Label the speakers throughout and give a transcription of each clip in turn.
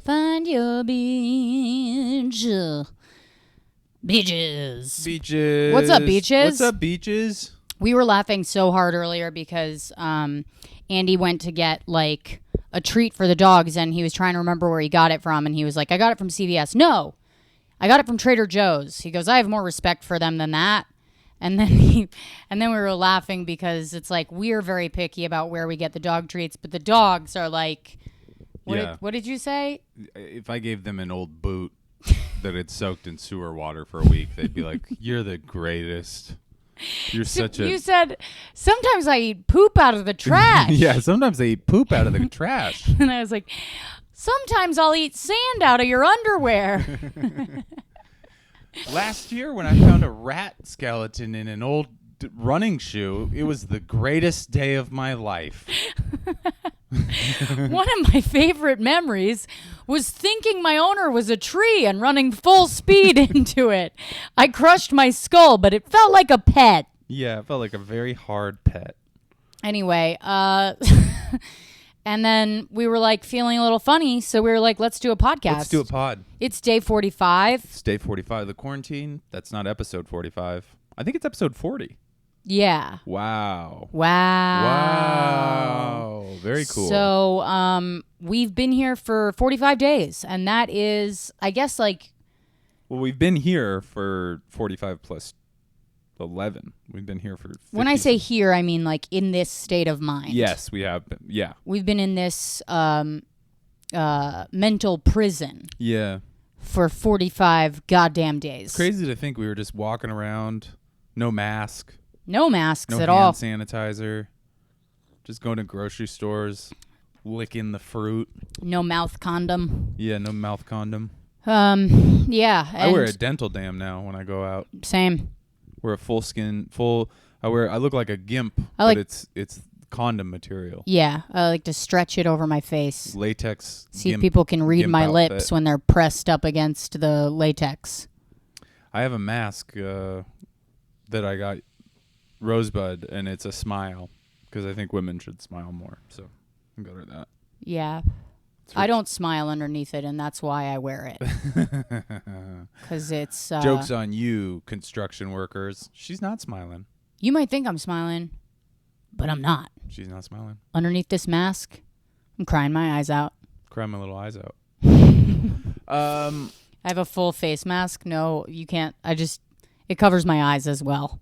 Speaker 1: find your beach. Beaches.
Speaker 2: Beaches.
Speaker 1: What's up, beaches?
Speaker 2: What's up, beaches?
Speaker 1: We were laughing so hard earlier because Andy went to get like a treat for the dogs and he was trying to remember where he got it from, and he was like, I got it from CVS. No, I got it from Trader Joe's. He goes, I have more respect for them than that. And then we were laughing because it's like we're very picky about where we get the dog treats, but the dogs are like, what did you say?
Speaker 2: If I gave them an old boot that had soaked in sewer water for a week, they'd be like, you're the greatest. You're such a...
Speaker 1: You said, sometimes I eat poop out of the trash.
Speaker 2: Yeah, sometimes they eat poop out of the trash.
Speaker 1: And I was like, sometimes I'll eat sand out of your underwear.
Speaker 2: Last year when I found a rat skeleton in an old running shoe, it was the greatest day of my life.
Speaker 1: One of my favorite memories was thinking my owner was a tree and running full speed into it. I crushed my skull, but it felt like a pet.
Speaker 2: Yeah, it felt like a very hard pet.
Speaker 1: Anyway, and then we were like feeling a little funny, so we were like, let's do a podcast.
Speaker 2: Let's do a pod.
Speaker 1: It's day 45.
Speaker 2: It's day 45 of the quarantine. That's not episode 45. I think it's episode 40.
Speaker 1: Yeah.
Speaker 2: Wow. Very cool.
Speaker 1: So we've been here for 45 days, and that is, I guess, like...
Speaker 2: Well, we've been here for 45 plus 11. We've been here for 50.
Speaker 1: When I say here, I mean like in this state of mind.
Speaker 2: Yes, we have been. Yeah.
Speaker 1: We've been in this mental prison.
Speaker 2: Yeah.
Speaker 1: For 45 goddamn days.
Speaker 2: It's crazy to think we were just walking around, no mask.
Speaker 1: No masks
Speaker 2: no
Speaker 1: at all.
Speaker 2: No hand sanitizer. Just going to grocery stores, licking the fruit.
Speaker 1: No mouth condom.
Speaker 2: Yeah, no mouth condom.
Speaker 1: Yeah.
Speaker 2: I wear a dental dam now when I go out.
Speaker 1: Same.
Speaker 2: Wear a I look like a gimp, but it's condom material.
Speaker 1: Yeah, I like to stretch it over my face.
Speaker 2: Latex.
Speaker 1: See if people can read my
Speaker 2: outfit.
Speaker 1: lips when they're pressed up against the latex.
Speaker 2: I have a mask that I got Rosebud, and it's a smile because I think women should smile more. So I'm good at that.
Speaker 1: Yeah. I don't smile underneath it, and that's why I wear it. Because it's...
Speaker 2: Joke's on you, construction workers. She's not smiling.
Speaker 1: You might think I'm smiling, but I'm not.
Speaker 2: She's not smiling.
Speaker 1: Underneath this mask, I'm crying my eyes out.
Speaker 2: Crying my little eyes out.
Speaker 1: I have a full face mask. No, you can't. It covers my eyes as well.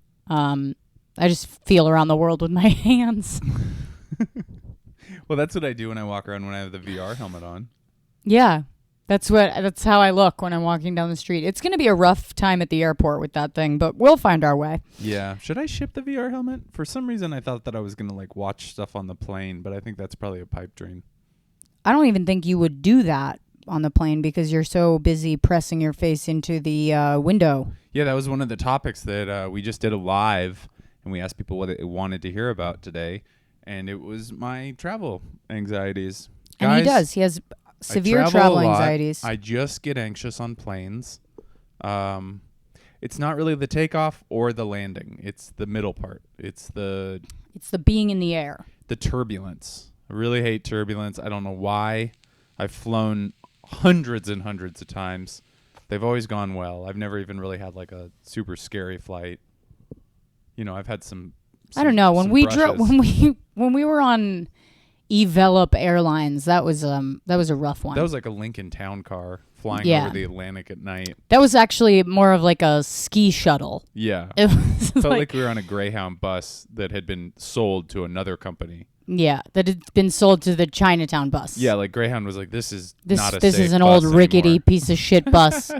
Speaker 1: I just feel around the world with my hands.
Speaker 2: Well, that's what I do when I walk around when I have the VR helmet on.
Speaker 1: Yeah, that's how I look when I'm walking down the street. It's going to be a rough time at the airport with that thing, but we'll find our way.
Speaker 2: Yeah. Should I ship the VR helmet? For some reason, I thought that I was going to like watch stuff on the plane, but I think that's probably a pipe dream.
Speaker 1: I don't even think you would do that on the plane because you're so busy pressing your face into the window.
Speaker 2: Yeah, that was one of the topics that we just did a live, and we asked people what they wanted to hear about today. And it was my travel anxieties.
Speaker 1: And
Speaker 2: Guys,
Speaker 1: he does. He has severe travel anxieties.
Speaker 2: I just get anxious on planes. It's not really the takeoff or the landing. It's the middle part. It's the
Speaker 1: being in the air.
Speaker 2: The turbulence. I really hate turbulence. I don't know why. I've flown hundreds and hundreds of times. They've always gone well. I've never even really had like a super scary flight. You know, I've had some
Speaker 1: I don't know. When we were on Evelop Airlines, that was a rough one.
Speaker 2: That was like a Lincoln Town car flying over the Atlantic at night.
Speaker 1: That was actually more of like a ski shuttle.
Speaker 2: Yeah.
Speaker 1: It was
Speaker 2: felt like we were on a Greyhound bus that had been sold to another company.
Speaker 1: Yeah, that had been sold to the Chinatown bus.
Speaker 2: Yeah, like Greyhound was like, this is not a
Speaker 1: This
Speaker 2: safe
Speaker 1: is an
Speaker 2: bus
Speaker 1: old rickety
Speaker 2: anymore.
Speaker 1: piece of shit bus.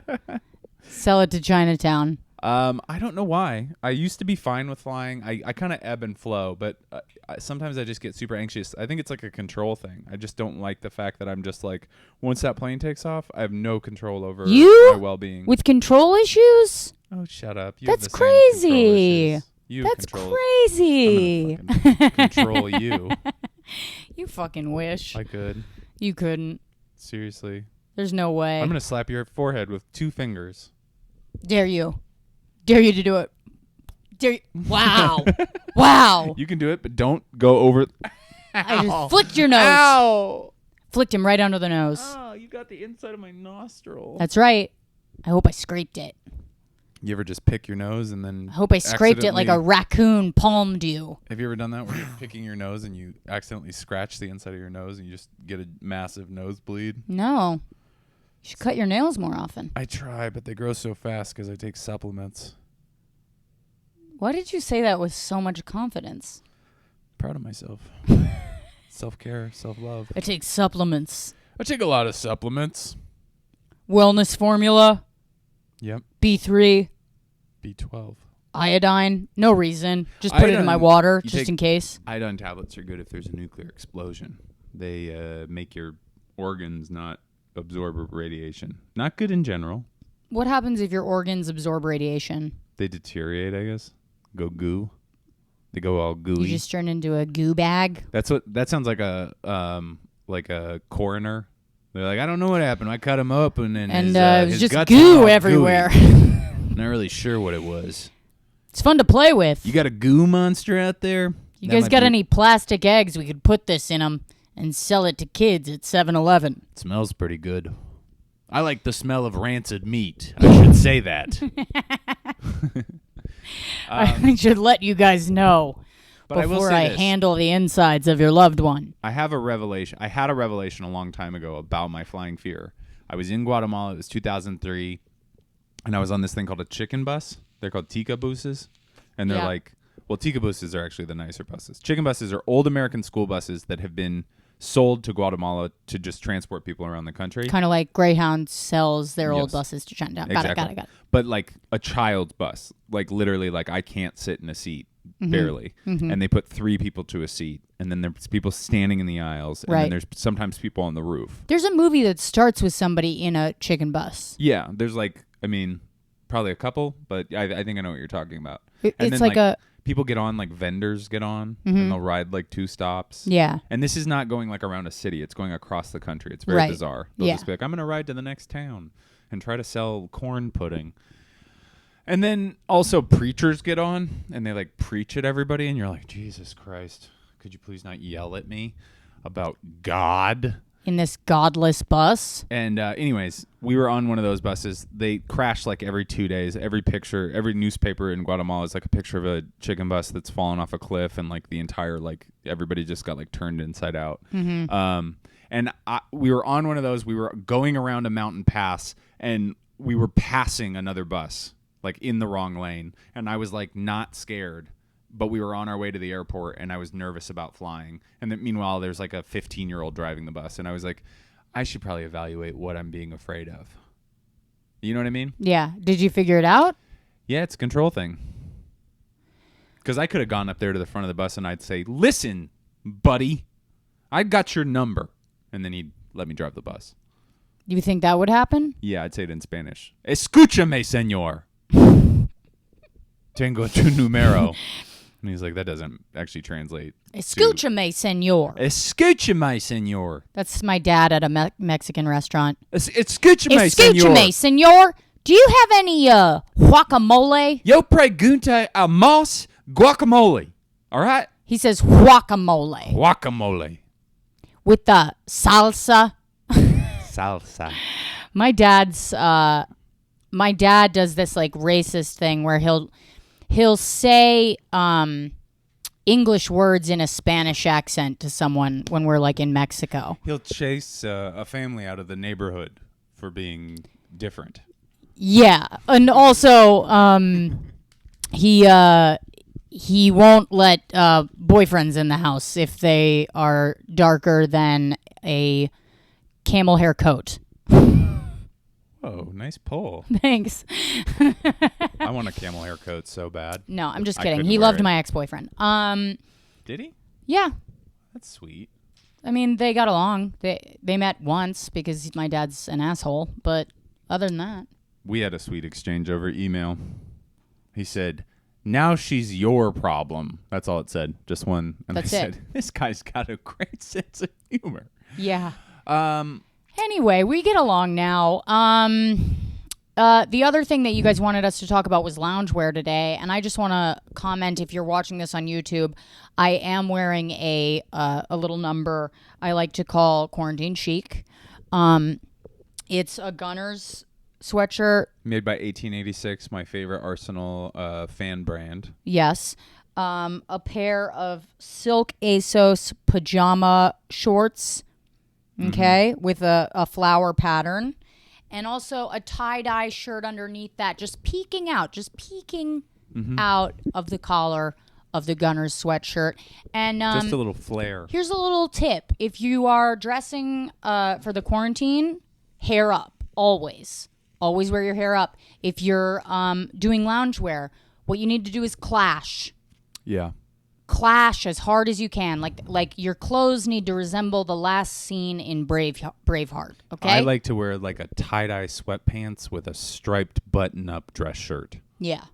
Speaker 1: Sell it to Chinatown.
Speaker 2: I don't know why. I used to be fine with flying. I kind of ebb and flow, but sometimes I just get super anxious. I think it's like a control thing. I just don't like the fact that I'm just like, once that plane takes off, I have no control over my well-being.
Speaker 1: With control issues?
Speaker 2: Oh, shut up. You
Speaker 1: That's
Speaker 2: have the same control
Speaker 1: crazy.
Speaker 2: issues.
Speaker 1: That's crazy.
Speaker 2: I'm gonna fucking control you.
Speaker 1: You fucking wish.
Speaker 2: I could.
Speaker 1: You couldn't.
Speaker 2: Seriously.
Speaker 1: There's no way.
Speaker 2: I'm going to slap your forehead with 2 fingers.
Speaker 1: Dare you. Dare you to do it. Dare you. Wow. Wow.
Speaker 2: You can do it, but don't go over.
Speaker 1: I just flicked your nose.
Speaker 2: Ow.
Speaker 1: Flicked him right under the nose.
Speaker 2: Oh, you got the inside of my nostril.
Speaker 1: That's right. I hope I scraped it.
Speaker 2: You ever just pick your nose and then
Speaker 1: I hope I scraped it like a raccoon palmed you.
Speaker 2: Have you ever done that where you're picking your nose and you accidentally scratch the inside of your nose and you just get a massive nosebleed?
Speaker 1: No. You should cut your nails more often.
Speaker 2: I try, but they grow so fast because I take supplements.
Speaker 1: Why did you say that with so much confidence?
Speaker 2: Proud of myself. Self-care, self-love.
Speaker 1: I take supplements.
Speaker 2: I take a lot of supplements.
Speaker 1: Wellness formula.
Speaker 2: Yep.
Speaker 1: B3.
Speaker 2: B12.
Speaker 1: Iodine. No reason. Just put it in my water just in case.
Speaker 2: Iodine tablets are good if there's a nuclear explosion. They make your organs not absorb radiation. Not good in general.
Speaker 1: What happens if your organs absorb radiation?
Speaker 2: They deteriorate, I guess. Go goo. They go all gooey.
Speaker 1: You just turn into a goo bag?
Speaker 2: That sounds like a coroner. They're like, I don't know what happened. I cut him up and then
Speaker 1: it was just goo everywhere.
Speaker 2: Not really sure what it was.
Speaker 1: It's fun to play with.
Speaker 2: You got a goo monster out there?
Speaker 1: You guys got any plastic eggs? We could put this in them and sell it to kids at 7-Eleven.
Speaker 2: It smells pretty good. I like the smell of rancid meat. I should say that.
Speaker 1: I should let you guys know before I handle the insides of your loved one.
Speaker 2: I have a revelation. I had a revelation a long time ago about my flying fear. I was in Guatemala. It was 2003. And I was on this thing called a chicken bus. They're called tika buses. And they're tika buses are actually the nicer buses. Chicken buses are old American school buses that have been sold to Guatemala to just transport people around the country.
Speaker 1: Kind of like Greyhound sells their old buses to Chinatown.
Speaker 2: Exactly.
Speaker 1: Got it.
Speaker 2: But like a child's bus. Like literally like I can't sit in a seat. Barely. And they put 3 people to a seat. And then there's people standing in the aisles. And then there's sometimes people on the roof.
Speaker 1: There's a movie that starts with somebody in a chicken bus.
Speaker 2: Yeah. There's probably a couple, but I think I know what you're talking about.
Speaker 1: It's like
Speaker 2: people get on, like vendors get on, and they'll ride like 2 stops.
Speaker 1: Yeah.
Speaker 2: And this is not going like around a city. It's going across the country. It's very bizarre. They'll just be like, I'm going to ride to the next town and try to sell corn pudding. And then also preachers get on and they like preach at everybody. And you're like, Jesus Christ, could you please not yell at me about God?
Speaker 1: In this godless bus.
Speaker 2: And anyways, we were on one of those buses. They crash like every 2 days. Every picture, every newspaper in Guatemala is like a picture of a chicken bus that's fallen off a cliff, and like the entire everybody just got like turned inside out. And we were on one of those. We were going around a mountain pass, and we were passing another bus like in the wrong lane, and I was like not scared. But we were on our way to the airport, and I was nervous about flying. And then, meanwhile, there's like a 15-year-old driving the bus. And I was like, I should probably evaluate what I'm being afraid of. You know what I mean?
Speaker 1: Yeah. Did you figure it out?
Speaker 2: Yeah, it's a control thing. Because I could have gone up there to the front of the bus, and I'd say, listen, buddy, I got your number. And then he'd let me drive the bus.
Speaker 1: Do you think that would happen?
Speaker 2: Yeah, I'd say it in Spanish. Escúchame, señor. Tengo tu número. And he's like, that doesn't actually translate.
Speaker 1: Escúchame, señor.
Speaker 2: Escúchame, señor.
Speaker 1: That's my dad at a Mexican restaurant.
Speaker 2: Escúchame,
Speaker 1: Escúchame, señor. Do you have any guacamole?
Speaker 2: Yo pregunta a más guacamole. All right?
Speaker 1: He says guacamole.
Speaker 2: Guacamole.
Speaker 1: With the salsa.
Speaker 2: Salsa.
Speaker 1: My dad does this like racist thing where he'll say English words in a Spanish accent to someone when we're like in Mexico.
Speaker 2: He'll chase a family out of the neighborhood for being different.
Speaker 1: Yeah, and also he won't let boyfriends in the house if they are darker than a camel hair coat.
Speaker 2: Oh, nice pull.
Speaker 1: Thanks.
Speaker 2: I want a camel hair coat so bad.
Speaker 1: No, I'm just kidding. He loved my ex-boyfriend.
Speaker 2: Did he?
Speaker 1: Yeah.
Speaker 2: That's sweet.
Speaker 1: I mean, they got along. They met once because my dad's an asshole, but other than that.
Speaker 2: We had a sweet exchange over email. He said, now she's your problem. That's all it said. Just one. And
Speaker 1: That's
Speaker 2: I said, this guy's got a great sense of humor.
Speaker 1: Yeah. Anyway, we get along now. The other thing that you guys wanted us to talk about was loungewear today, and I just want to comment, if you're watching this on YouTube, I am wearing a little number I like to call quarantine chic. It's a Gunners sweatshirt.
Speaker 2: Made by 1886, my favorite Arsenal fan brand.
Speaker 1: Yes. A pair of silk ASOS pajama shorts, okay, with a flower pattern. And also a tie-dye shirt underneath that, just peeking out of the collar of the Gunners sweatshirt. And
Speaker 2: just a little flare. Here's
Speaker 1: a little tip. If you are dressing for the quarantine, hair up, always. Always wear your hair up. If you're doing loungewear, what you need to do is clash.
Speaker 2: Yeah.
Speaker 1: Clash as hard as you can. Like your clothes need to resemble the last scene in Braveheart, okay?
Speaker 2: I like to wear like a tie-dye sweatpants with a striped button-up dress shirt.
Speaker 1: Yeah.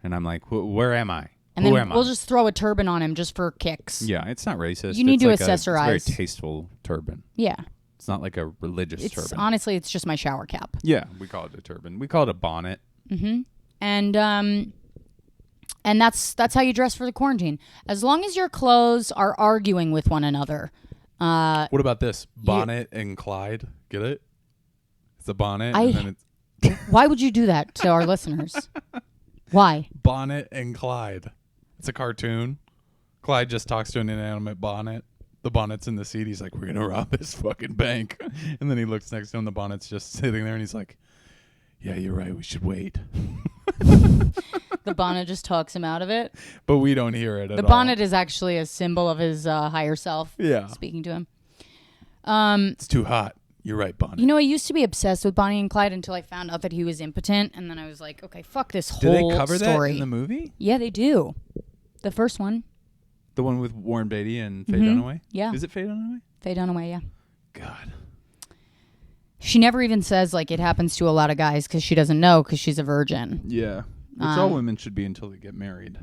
Speaker 2: And I'm like, where am I?
Speaker 1: And then we'll just throw a turban on him just for kicks.
Speaker 2: Yeah, it's not racist.
Speaker 1: You need to
Speaker 2: like
Speaker 1: accessorize.
Speaker 2: It's a very tasteful turban.
Speaker 1: Yeah.
Speaker 2: It's not like a religious turban.
Speaker 1: Honestly, it's just my shower cap.
Speaker 2: Yeah, we call it a turban. We call it a bonnet.
Speaker 1: Mm-hmm. And that's how you dress for the quarantine. As long as your clothes are arguing with one another.
Speaker 2: What about this? Bonnet and Clyde. Get it? It's a bonnet. And then it's
Speaker 1: Why would you do that to our listeners? Why?
Speaker 2: Bonnet and Clyde. It's a cartoon. Clyde just talks to an inanimate bonnet. The bonnet's in the seat. He's like, we're going to rob this fucking bank. And then he looks next to him. The bonnet's just sitting there. And he's like, yeah, you're right. We should wait.
Speaker 1: The bonnet just talks him out of it.
Speaker 2: But we don't hear it at all.
Speaker 1: The bonnet is actually a symbol of his higher self.
Speaker 2: Yeah.
Speaker 1: Speaking to him.
Speaker 2: It's too hot. You're right, Bonnet.
Speaker 1: You know, I used to be obsessed with Bonnie and Clyde until I found out that he was impotent. And then I was like, okay, fuck this whole story.
Speaker 2: Do they cover that in the movie?
Speaker 1: Yeah, they do. The first one.
Speaker 2: The one with Warren Beatty and Faye Dunaway?
Speaker 1: Yeah.
Speaker 2: Is it Faye Dunaway?
Speaker 1: Faye Dunaway, yeah.
Speaker 2: God.
Speaker 1: She never even says, like, it happens to a lot of guys because she doesn't know because she's a virgin.
Speaker 2: Yeah. Which all women should be until they get married.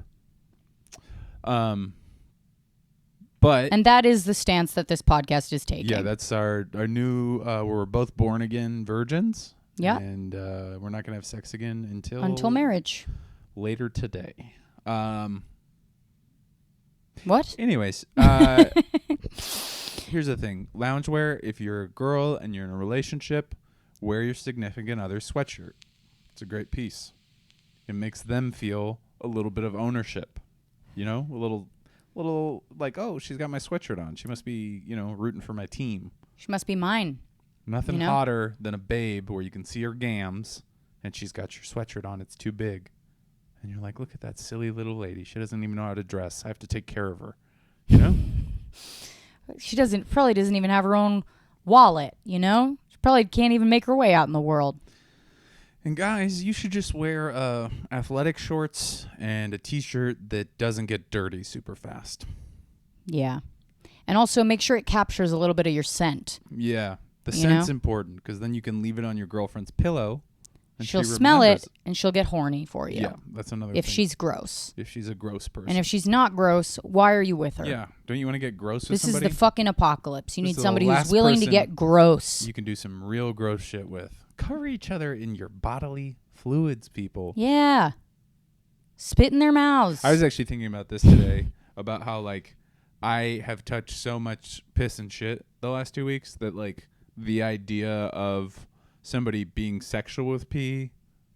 Speaker 2: But
Speaker 1: and that is the stance that this podcast is taking.
Speaker 2: Yeah, that's our new, we're both born again virgins.
Speaker 1: Yeah.
Speaker 2: And we're not going to have sex again
Speaker 1: until marriage.
Speaker 2: Later today.
Speaker 1: What?
Speaker 2: Anyways, here's the thing. Loungewear, if you're a girl and you're in a relationship, wear your significant other's sweatshirt. It's a great piece. It makes them feel a little bit of ownership. You know, a little like, oh, she's got my sweatshirt on. She must be, rooting for my team.
Speaker 1: She must be mine.
Speaker 2: Nothing hotter than a babe where you can see her gams and she's got your sweatshirt on. It's too big. And you're like, look at that silly little lady. She doesn't even know how to dress. I have to take care of her. You know?
Speaker 1: She probably doesn't even have her own wallet, She probably can't even make her way out in the world.
Speaker 2: And guys, you should just wear athletic shorts and a t-shirt that doesn't get dirty super fast.
Speaker 1: Yeah. And also make sure it captures a little bit of your scent.
Speaker 2: Yeah. The scent's important because then you can leave it on your girlfriend's pillow. And
Speaker 1: she'll smell it and she'll get horny for you.
Speaker 2: Yeah, that's another
Speaker 1: thing. If she's gross.
Speaker 2: If she's a gross person.
Speaker 1: And if she's not gross, why are you with her?
Speaker 2: Yeah. Don't you want to get gross with somebody?
Speaker 1: This is the fucking apocalypse. You need somebody who's willing to get gross.
Speaker 2: You can do some real gross shit with. Cover each other in your bodily fluids, people.
Speaker 1: Yeah. Spit in their mouths.
Speaker 2: I was actually thinking about this today, about how, I have touched so much piss and shit the last 2 weeks that, the idea of somebody being sexual with pee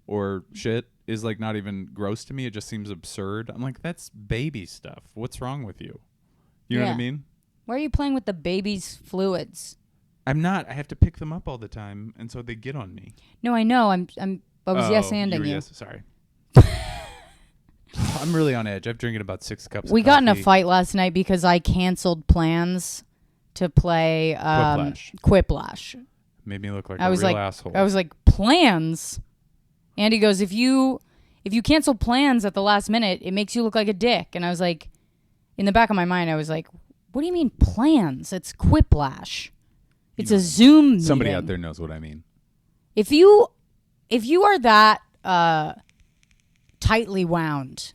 Speaker 2: or shit is, not even gross to me. It just seems absurd. I'm like, that's baby stuff. What's wrong with you? You know what I mean?
Speaker 1: Why are you playing with the baby's fluids?
Speaker 2: I'm not. I have to pick them up all the time, and so they get on me.
Speaker 1: No, I know. I was yes-anding you.
Speaker 2: Yes, sorry. I'm really on edge. I've drinking about 6 cups
Speaker 1: We
Speaker 2: of
Speaker 1: got in a
Speaker 2: coffee.
Speaker 1: fight last night because I canceled plans to play Quiplash.
Speaker 2: Made me look like
Speaker 1: a real
Speaker 2: asshole.
Speaker 1: I was like, plans? Andy goes, if you cancel plans at the last minute, it makes you look like a dick. And I was like, in the back of my mind, I was like, what do you mean plans? It's Quiplash. It's a Zoom meeting.
Speaker 2: Somebody out there knows what I mean.
Speaker 1: If you are that tightly wound,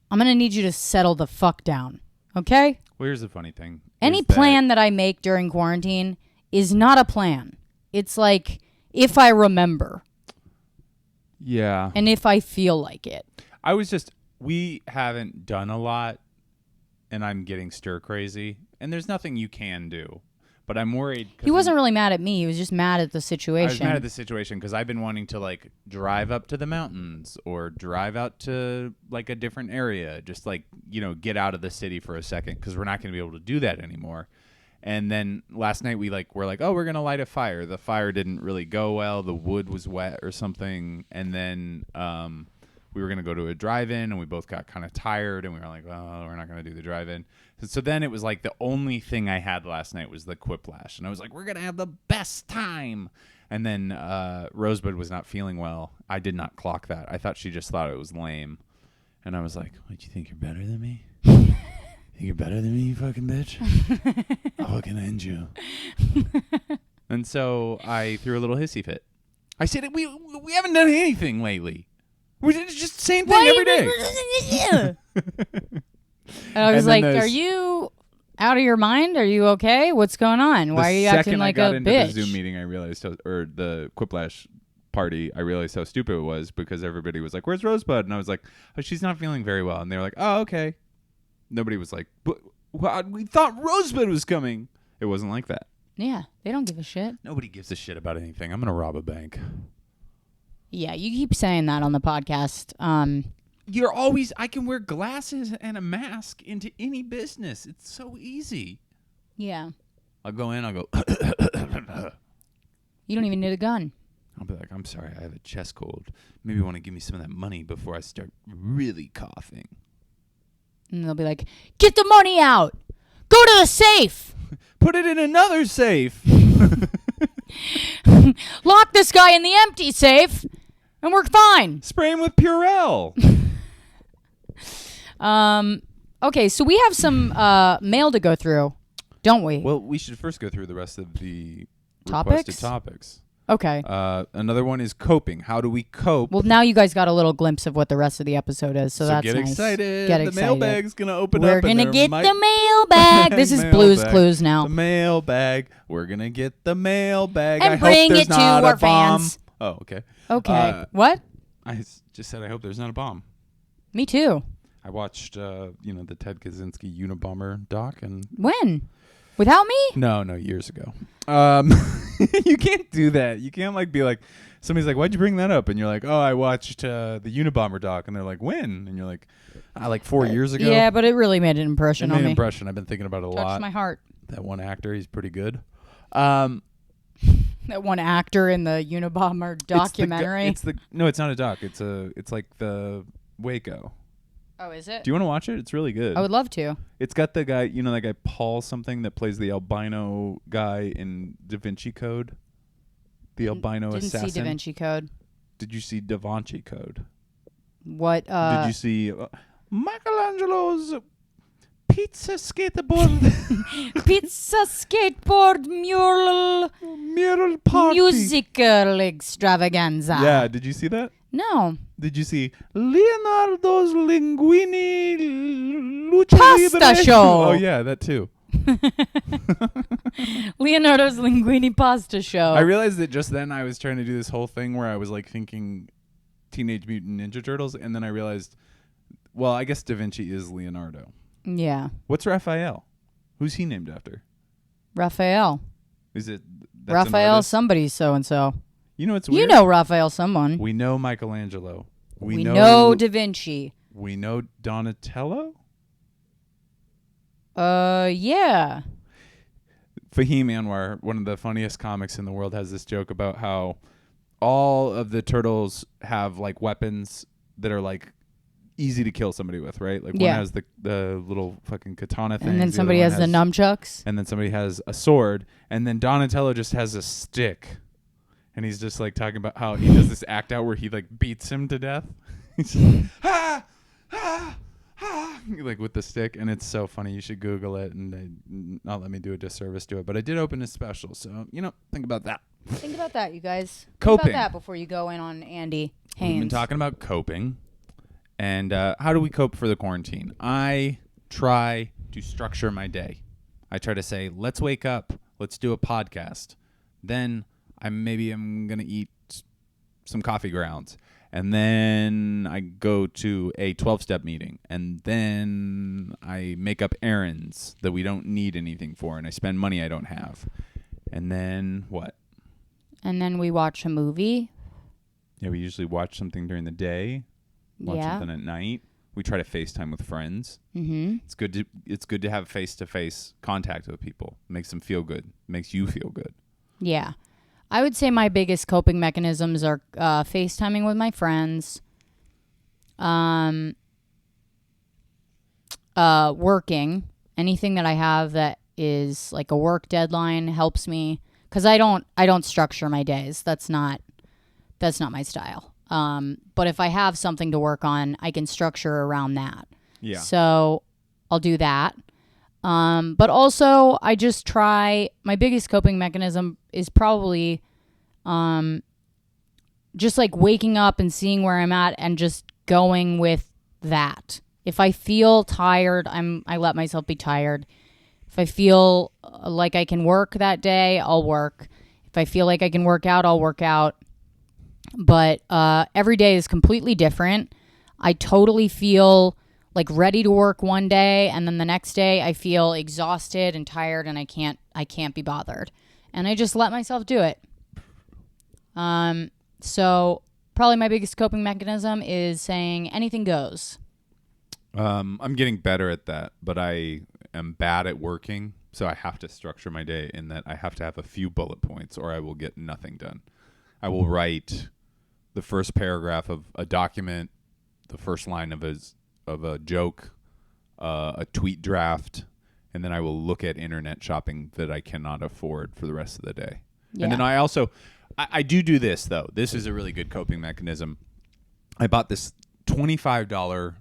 Speaker 1: I'm going to need you to settle the fuck down. Okay?
Speaker 2: Well, here's the funny thing.
Speaker 1: Any plan that I make during quarantine is not a plan. It's like, if I remember.
Speaker 2: Yeah.
Speaker 1: And if I feel like it.
Speaker 2: We haven't done a lot, and I'm getting stir crazy, and there's nothing you can do. But I'm worried.
Speaker 1: He wasn't really mad at me. He was just mad at the situation.
Speaker 2: I was mad at the situation because I've been wanting to like drive up to the mountains or drive out to like a different area, just like, get out of the city for a second because we're not going to be able to do that anymore. And then last night we're like, oh, we're going to light a fire. The fire didn't really go well. The wood was wet or something. And then we were going to go to a drive-in, and we both got kind of tired, and we were like, oh, we're not going to do the drive-in. So then it was like the only thing I had last night was the Quiplash. And I was like, we're going to have the best time. And then Rosebud was not feeling well. I did not clock that. I thought she just thought it was lame. And I was like, what, do you think you're better than me? Think you're better than me, you fucking bitch? I'll fucking end you. And so I threw a little hissy fit. I said, we haven't done anything lately. It's just the same thing every day.
Speaker 1: And I was like, are you out of your mind? Are you okay? What's going on? Why are you acting like a bitch? The second I got into the Zoom meeting, I realized, or the Quiplash party, I realized how stupid it was because everybody was like, where's Rosebud? And I was like, oh, she's not feeling very well. And they were like, oh, okay. Nobody was like, but we thought Rosebud was coming. It wasn't like that. Yeah, they don't give a shit.
Speaker 2: Nobody gives a shit about anything. I'm going to rob a bank.
Speaker 1: Yeah, you keep saying that on the podcast.
Speaker 2: I can wear glasses and a mask into any business. It's so easy.
Speaker 1: Yeah.
Speaker 2: I'll go in, I'll go.
Speaker 1: You don't even need a gun.
Speaker 2: I'll be like, I'm sorry, I have a chest cold. Maybe you want to give me some of that money before I start really coughing.
Speaker 1: And they'll be like, get the money out. Go to the safe.
Speaker 2: Put it in another safe.
Speaker 1: Lock this guy in the empty safe, and we're fine.
Speaker 2: Spray him with Purell.
Speaker 1: Okay, so we have some mail to go through, don't we?
Speaker 2: Well, we should first go through the rest of the
Speaker 1: requested
Speaker 2: topics.
Speaker 1: Okay.
Speaker 2: Another one is coping. How do we cope?
Speaker 1: Well, now you guys got a little glimpse of what the rest of the episode is, so that's
Speaker 2: get
Speaker 1: nice.
Speaker 2: Excited.
Speaker 1: Get
Speaker 2: the
Speaker 1: excited.
Speaker 2: Mailbag's going to open
Speaker 1: We're
Speaker 2: up.
Speaker 1: We're going to get the mailbag. This is Blue's Clues now.
Speaker 2: The mailbag. We're going to get the mailbag.
Speaker 1: And
Speaker 2: I
Speaker 1: bring
Speaker 2: hope
Speaker 1: it to
Speaker 2: not
Speaker 1: our
Speaker 2: a bomb.
Speaker 1: fans.
Speaker 2: Oh, okay.
Speaker 1: Okay. What?
Speaker 2: I just said I hope there's not a bomb.
Speaker 1: Me too.
Speaker 2: I watched, the Ted Kaczynski Unabomber doc. And
Speaker 1: when? Without me?
Speaker 2: No, years ago. You can't do that. You can't be like, somebody's like, why'd you bring that up? And you're like, oh, I watched the Unabomber doc. And they're like, when? And you're like, like 4 years ago.
Speaker 1: Yeah, but it really made an impression on me.
Speaker 2: Impression. I've been thinking about it a lot.
Speaker 1: Touched my heart.
Speaker 2: That one actor, he's pretty good.
Speaker 1: That one actor in the Unabomber documentary.
Speaker 2: No, it's not a doc. It's like the Waco.
Speaker 1: Oh, is it?
Speaker 2: Do you want to watch it? It's really good.
Speaker 1: I would love to.
Speaker 2: It's got the guy, that guy Paul something that plays the albino guy in Da Vinci Code. The albino assassin.
Speaker 1: Didn't see Da Vinci Code.
Speaker 2: Did you see Da Vinci Code?
Speaker 1: What?
Speaker 2: Did you see Michelangelo's pizza skateboard?
Speaker 1: Pizza skateboard mural
Speaker 2: party.
Speaker 1: Musical extravaganza.
Speaker 2: Yeah, did you see that?
Speaker 1: No.
Speaker 2: Did you see Leonardo's Linguini Lucha
Speaker 1: Pasta
Speaker 2: Libre?
Speaker 1: show?
Speaker 2: Oh, yeah, that too.
Speaker 1: Leonardo's Linguini Pasta show.
Speaker 2: I realized that just then I was trying to do this whole thing where I was thinking Teenage Mutant Ninja Turtles, and then I realized, well, I guess Da Vinci is Leonardo.
Speaker 1: Yeah.
Speaker 2: What's Raphael? Who's he named after?
Speaker 1: Raphael.
Speaker 2: Is it
Speaker 1: Raphael somebody so-and-so.
Speaker 2: It's weird.
Speaker 1: You know Raphael someone.
Speaker 2: We know Michelangelo.
Speaker 1: We know Da Vinci.
Speaker 2: We know Donatello?
Speaker 1: Yeah.
Speaker 2: Fahim Anwar, one of the funniest comics in the world, has this joke about how all of the turtles have weapons that are easy to kill somebody with, right? One has the little fucking katana thing.
Speaker 1: And then somebody has the nunchucks.
Speaker 2: And then somebody has a sword. And then Donatello just has a stick. And he's just talking about how he does this act out where he beats him to death. He's just with the stick, and it's so funny. You should Google it, and they not let me do a disservice to it. But I did open his special, so think about that.
Speaker 1: Think about that, you guys.
Speaker 2: Coping.
Speaker 1: Think about that before you go in on Andy Haynes.
Speaker 2: We've been talking about coping, and how do we cope for the quarantine? I try to structure my day. I try to say, let's wake up, let's do a podcast, then I'm gonna eat some coffee grounds, And then I go to a 12-step meeting. And then I make up errands that we don't need anything for. And I spend money I don't have. And then what?
Speaker 1: And then we watch a movie.
Speaker 2: Yeah, we usually watch something during the day. Watch something at night. We try to FaceTime with friends.
Speaker 1: Mm-hmm.
Speaker 2: It's good to have face-to-face contact with people. It makes them feel good. It makes you feel good.
Speaker 1: Yeah. I would say my biggest coping mechanisms are FaceTiming with my friends, working. Anything that I have that is like a work deadline helps me because I don't structure my days. That's not my style. But if I have something to work on, I can structure around that.
Speaker 2: Yeah.
Speaker 1: So I'll do that. But also I just try, my biggest coping mechanism is probably just like waking up and seeing where I'm at and just going with that. If I feel tired, I let myself be tired. If I feel like I can work that day, I'll work. If I feel like I can work out, I'll work out. But every day is completely different. I totally feel like ready to work one day, and then the next day I feel exhausted and tired, and I can't be bothered. And I just let myself do it. So probably my biggest coping mechanism is saying anything goes.
Speaker 2: I'm getting better at that, but I am bad at working, so I have to structure my day in that I have to have a few bullet points or I will get nothing done. I will write the first paragraph of a document, the first line of a joke, a tweet draft, and then I will look at internet shopping that I cannot afford for the rest of the day. Yeah. And then I also, I do this, though. This is a really good coping mechanism. I bought this $25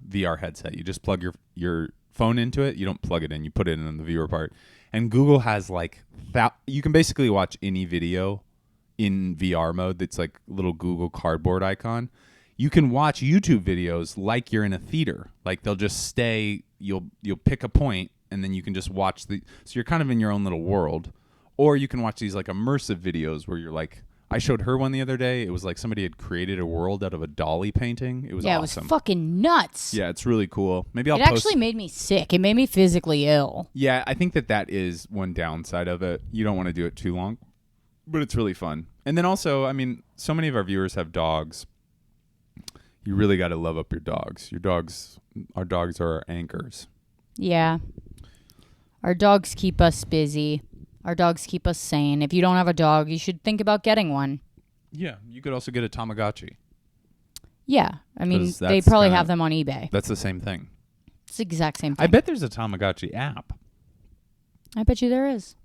Speaker 2: VR headset. You just plug your phone into it. You don't plug it in. You put it in the viewer part. And Google has you can basically watch any video in VR mode that's like a little Google Cardboard icon. You can watch YouTube videos like you're in a theater. Like they'll just stay, you'll pick a point and then you can just watch so you're kind of in your own little world. Or you can watch these like immersive videos where you're like, I showed her one the other day. It was like somebody had created a world out of a dolly painting. It was awesome.
Speaker 1: It was fucking nuts.
Speaker 2: Yeah, it's really cool. Maybe I'll
Speaker 1: post. It actually made me sick. It made me physically ill.
Speaker 2: Yeah, I think that is one downside of it. You don't want to do it too long, but it's really fun. And then also, I mean, so many of our viewers have dogs. You really got to love up your dogs. Our dogs are our anchors.
Speaker 1: Yeah. Our dogs keep us busy. Our dogs keep us sane. If you don't have a dog, you should think about getting one.
Speaker 2: Yeah, you could also get a Tamagotchi.
Speaker 1: Yeah, I mean, they probably have them on eBay.
Speaker 2: That's the same thing.
Speaker 1: It's the exact same thing.
Speaker 2: I bet there's a Tamagotchi app.
Speaker 1: I bet you there is.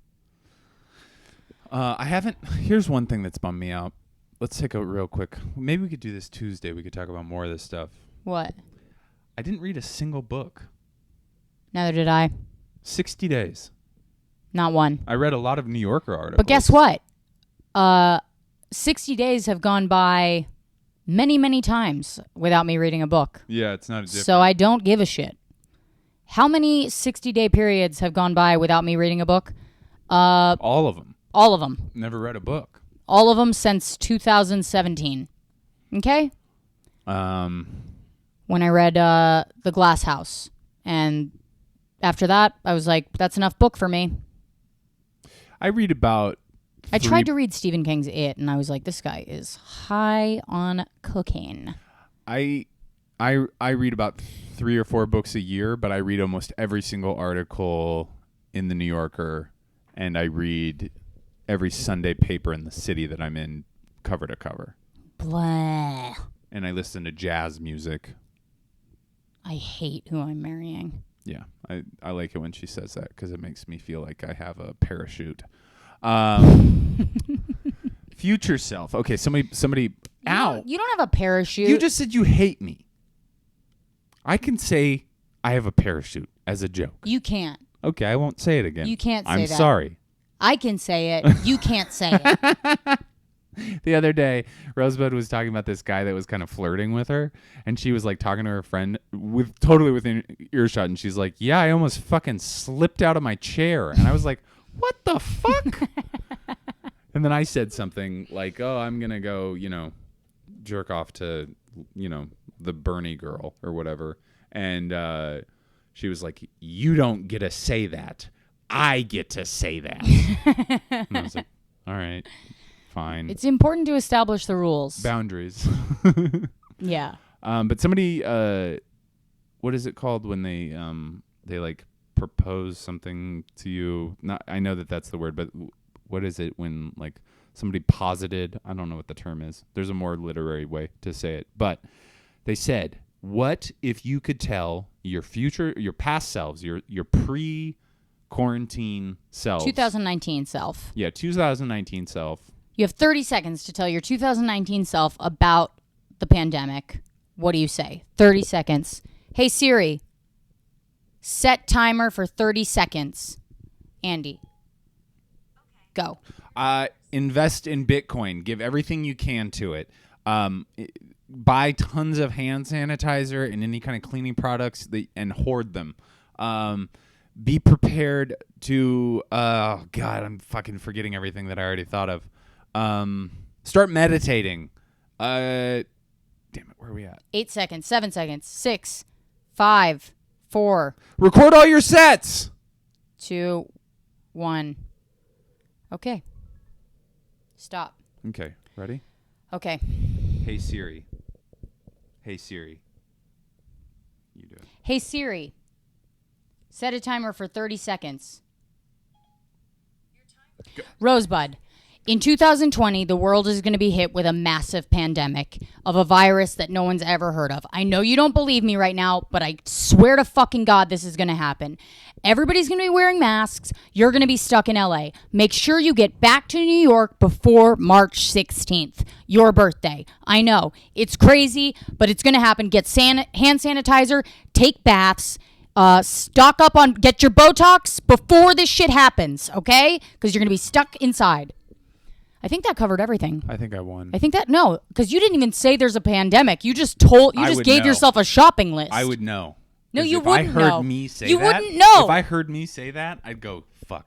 Speaker 2: I haven't. Here's one thing that's bummed me out. Let's take a real quick. Maybe we could do this Tuesday. We could talk about more of this stuff.
Speaker 1: What?
Speaker 2: I didn't read a single book.
Speaker 1: Neither did I.
Speaker 2: 60 days.
Speaker 1: Not one.
Speaker 2: I read a lot of New Yorker articles.
Speaker 1: But guess what? 60 days have gone by many, many times without me reading a book.
Speaker 2: Yeah, it's not a different.
Speaker 1: So I don't give a shit. How many 60-day periods have gone by without me reading a book?
Speaker 2: All of them.
Speaker 1: All of them.
Speaker 2: Never read a book.
Speaker 1: All of them since 2017. Okay? When I read The Glass House. And after that, I was like, that's enough book for me.
Speaker 2: I read about...
Speaker 1: I tried to read Stephen King's It, and I was like, this guy is high on cocaine.
Speaker 2: I read about 3 or 4 books a year, but I read almost every single article in the New Yorker, and I read every Sunday paper in the city that I'm in cover to cover.
Speaker 1: Blah.
Speaker 2: And I listen to jazz music.
Speaker 1: I hate who I'm marrying.
Speaker 2: Yeah, I like it when she says that because it makes me feel like I have a parachute. Future self. Okay, somebody. Ow!
Speaker 1: You don't have a parachute.
Speaker 2: You just said you hate me. I can say I have a parachute as a joke.
Speaker 1: You can't.
Speaker 2: Okay, I won't say it again.
Speaker 1: You can't say
Speaker 2: I'm
Speaker 1: that.
Speaker 2: sorry.
Speaker 1: I can say it. You can't say it.
Speaker 2: The other day, Rosebud was talking about this guy that was kind of flirting with her, and she was like talking to her friend totally within earshot, and she's like, "Yeah, I almost fucking slipped out of my chair," and I was like, "What the fuck?" And then I said something like, "Oh, I'm gonna go, jerk off to the Bernie girl or whatever. And she was like, you don't get to say that. I get to say that. And I was like, all right, fine.
Speaker 1: It's important to establish the rules.
Speaker 2: Boundaries.
Speaker 1: Yeah.
Speaker 2: But somebody, what is it called when they like propose something to you? Not, I know that's the word, but what is it when like somebody posited? I don't know what the term is. There's a more literary way to say it, but they said, what if you could tell your past selves, your pre-quarantine selves,
Speaker 1: 2019 self.
Speaker 2: Yeah, 2019 self.
Speaker 1: You have 30 seconds to tell your 2019 self about the pandemic. What do you say? 30 seconds. Hey, Siri, set timer for 30 seconds. Andy. Go.
Speaker 2: Invest in Bitcoin. Give everything you can to it. Buy tons of hand sanitizer and any kind of cleaning products and hoard them. Be prepared to, God, I'm fucking forgetting everything that I already thought of. Start meditating. Damn it, where are we at?
Speaker 1: 8 seconds, 7 seconds, 6, 5, 4.
Speaker 2: Record all your sets.
Speaker 1: 2, 1. Okay. Stop.
Speaker 2: Okay, ready?
Speaker 1: Okay.
Speaker 2: Hey Siri. Hey Siri. You do it.
Speaker 1: Hey, Siri, set a timer for 30 seconds.
Speaker 2: Go.
Speaker 1: Rosebud. In 2020, the world is going to be hit with a massive pandemic of a virus that no one's ever heard of. I know you don't believe me right now, but I swear to fucking God this is going to happen. Everybody's going to be wearing masks. You're going to be stuck in LA. Make sure you get back to New York before March 16th, your birthday. I know, it's crazy, but it's going to happen. Get hand sanitizer, take baths, stock up on, get your Botox before this shit happens, okay? Because you're going to be stuck inside. I think that covered everything.
Speaker 2: I think I won.
Speaker 1: I think that, no, because you didn't even say there's a pandemic. You just gave yourself a shopping list.
Speaker 2: I would know.
Speaker 1: No, you wouldn't know.
Speaker 2: If I heard me say that.
Speaker 1: You wouldn't know.
Speaker 2: If I heard me say that, I'd go, fuck,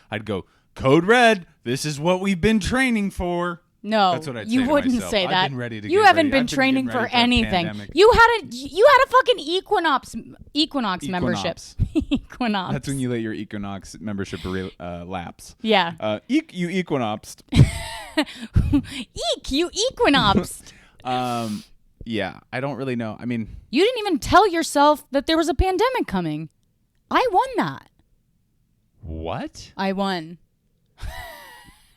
Speaker 2: I'd go, code red, this is what we've been training for.
Speaker 1: No,
Speaker 2: that's what I'd say
Speaker 1: you
Speaker 2: to
Speaker 1: wouldn't
Speaker 2: myself.
Speaker 1: say that.
Speaker 2: I've been ready to
Speaker 1: you
Speaker 2: get
Speaker 1: haven't
Speaker 2: ready.
Speaker 1: been
Speaker 2: I've
Speaker 1: training
Speaker 2: getting
Speaker 1: for
Speaker 2: ready a
Speaker 1: anything.
Speaker 2: pandemic.
Speaker 1: You had a fucking Equinox membership. Equinox.
Speaker 2: That's when you let your Equinox membership lapse.
Speaker 1: Yeah.
Speaker 2: You Equinoxed.
Speaker 1: You Equinoxed.
Speaker 2: Yeah, I don't really know. I mean,
Speaker 1: you didn't even tell yourself that there was a pandemic coming. I won that.
Speaker 2: What?
Speaker 1: I won.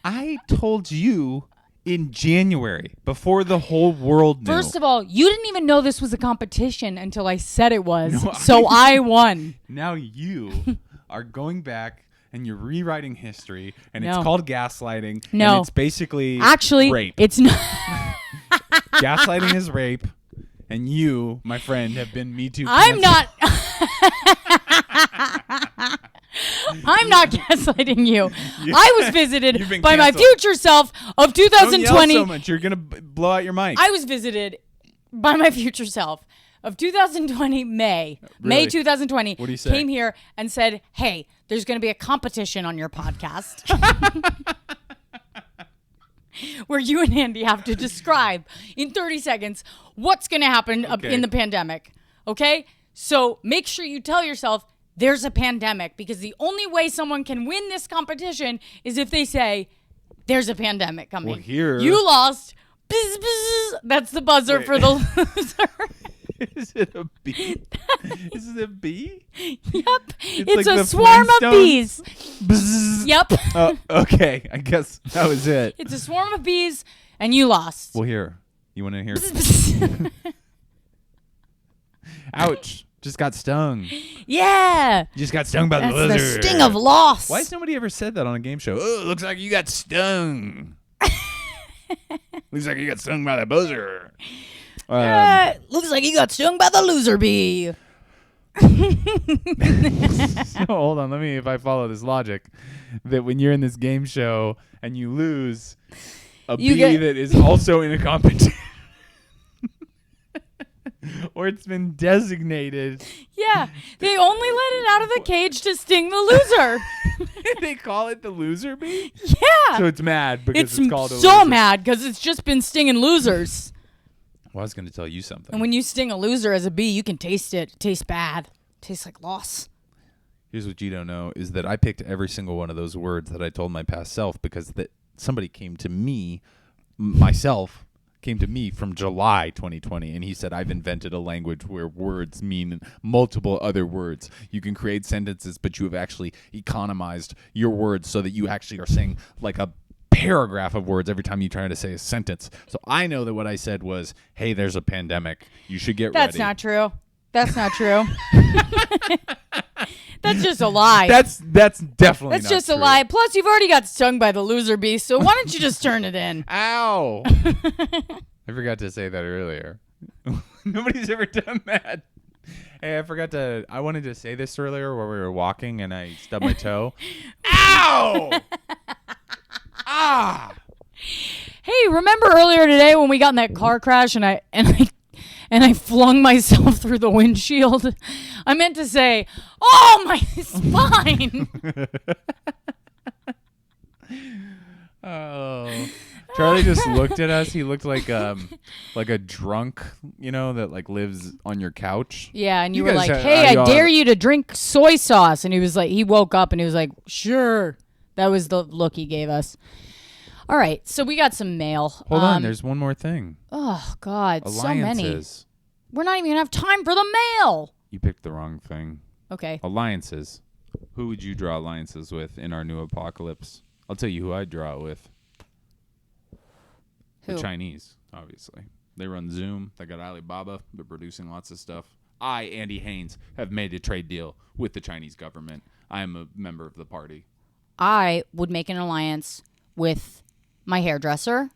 Speaker 2: I told you in January before the whole world knew.
Speaker 1: First of all, you didn't even know this was a competition until I said it was. No, so I won.
Speaker 2: Now you are going back and you're rewriting history, and it's called gaslighting.
Speaker 1: No.
Speaker 2: And it's basically
Speaker 1: rape. It's not.
Speaker 2: Gaslighting is rape, and you, my friend, have been Me Too.
Speaker 1: I'm not. I'm not gaslighting you. I was visited by my future self of 2020.
Speaker 2: Don't yell so much. You're going to blow out your mic.
Speaker 1: I was visited by my future self of 2020 May.
Speaker 2: Really?
Speaker 1: May 2020.
Speaker 2: What do you say?
Speaker 1: Came here and said, hey, there's going to be a competition on your podcast. Where you and Andy have to describe in 30 seconds what's going to happen in the pandemic. Okay? So make sure you tell yourself there's a pandemic, because the only way someone can win this competition is if they say there's a pandemic coming.
Speaker 2: Well, here
Speaker 1: you lost. Bzz, bzz. That's the buzzer for the loser.
Speaker 2: Is it a bee? Is it a bee?
Speaker 1: Yep. It's like a swarm of bees.
Speaker 2: Bzz.
Speaker 1: Yep.
Speaker 2: Okay. I guess that was it.
Speaker 1: It's a swarm of bees, and you lost.
Speaker 2: Well, here. You want to hear? Ouch. Just got stung.
Speaker 1: Yeah.
Speaker 2: You just got stung by the lizard.
Speaker 1: That's the sting of loss.
Speaker 2: Why has nobody ever said that on a game show? Oh, looks like you got stung. Looks like you got stung by the buzzer.
Speaker 1: Looks like you got stung by the loser bee.
Speaker 2: Hold on. Let me, if I follow this logic, that when you're in this game show and you lose, a bee that is also in a competition. or it's been designated.
Speaker 1: Yeah, they only let it out of the cage to sting the loser.
Speaker 2: They call it the loser bee?
Speaker 1: Yeah.
Speaker 2: So it's mad because it's called a
Speaker 1: so
Speaker 2: loser.
Speaker 1: mad because it's just been stinging losers.
Speaker 2: Well, I was going to tell you something.
Speaker 1: And when you sting a loser as a bee, you can taste it. It tastes bad. It tastes like loss.
Speaker 2: Here's what you don't know is that I picked every single one of those words that I told my past self because somebody came to me, myself, came to me from July 2020, and he said, I've invented a language where words mean multiple other words. You can create sentences, but you have actually economized your words so that you actually are saying like a paragraph of words every time you try to say a sentence. So I know that what I said was, hey, there's a pandemic. You should get ready.
Speaker 1: That's not true. That's not true. That's just a lie.
Speaker 2: That's definitely
Speaker 1: That's
Speaker 2: not
Speaker 1: just
Speaker 2: true.
Speaker 1: a lie. Plus, you've already got stung by the loser bee, so why don't you just turn it in?
Speaker 2: Ow. I forgot to say that earlier. Nobody's ever done that. Hey, I wanted to say this earlier while we were walking and I stubbed my toe. Ow! Ah!
Speaker 1: Hey, remember earlier today when we got in that car crash and I flung myself through the windshield? I meant to say, oh, my spine.
Speaker 2: Oh. Charlie just looked at us. He looked like a drunk, that like lives on your couch.
Speaker 1: Yeah, and you were
Speaker 2: guys
Speaker 1: like, hey, I
Speaker 2: y'all-
Speaker 1: dare you to drink soy sauce. And he woke up and he was like, sure. That was the look he gave us. All right, so we got some mail.
Speaker 2: Hold on, there's one more thing.
Speaker 1: Oh, God, so many.
Speaker 2: Alliances.
Speaker 1: We're not even going to have time for the mail.
Speaker 2: You picked the wrong thing.
Speaker 1: Okay.
Speaker 2: Alliances. Who would you draw alliances with in our new apocalypse? I'll tell you who I'd draw it with.
Speaker 1: Who?
Speaker 2: The Chinese, obviously. They run Zoom. They got Alibaba. They're producing lots of stuff. I, Andy Haynes, have made a trade deal with the Chinese government. I am a member of the party.
Speaker 1: I would make an alliance with my hairdresser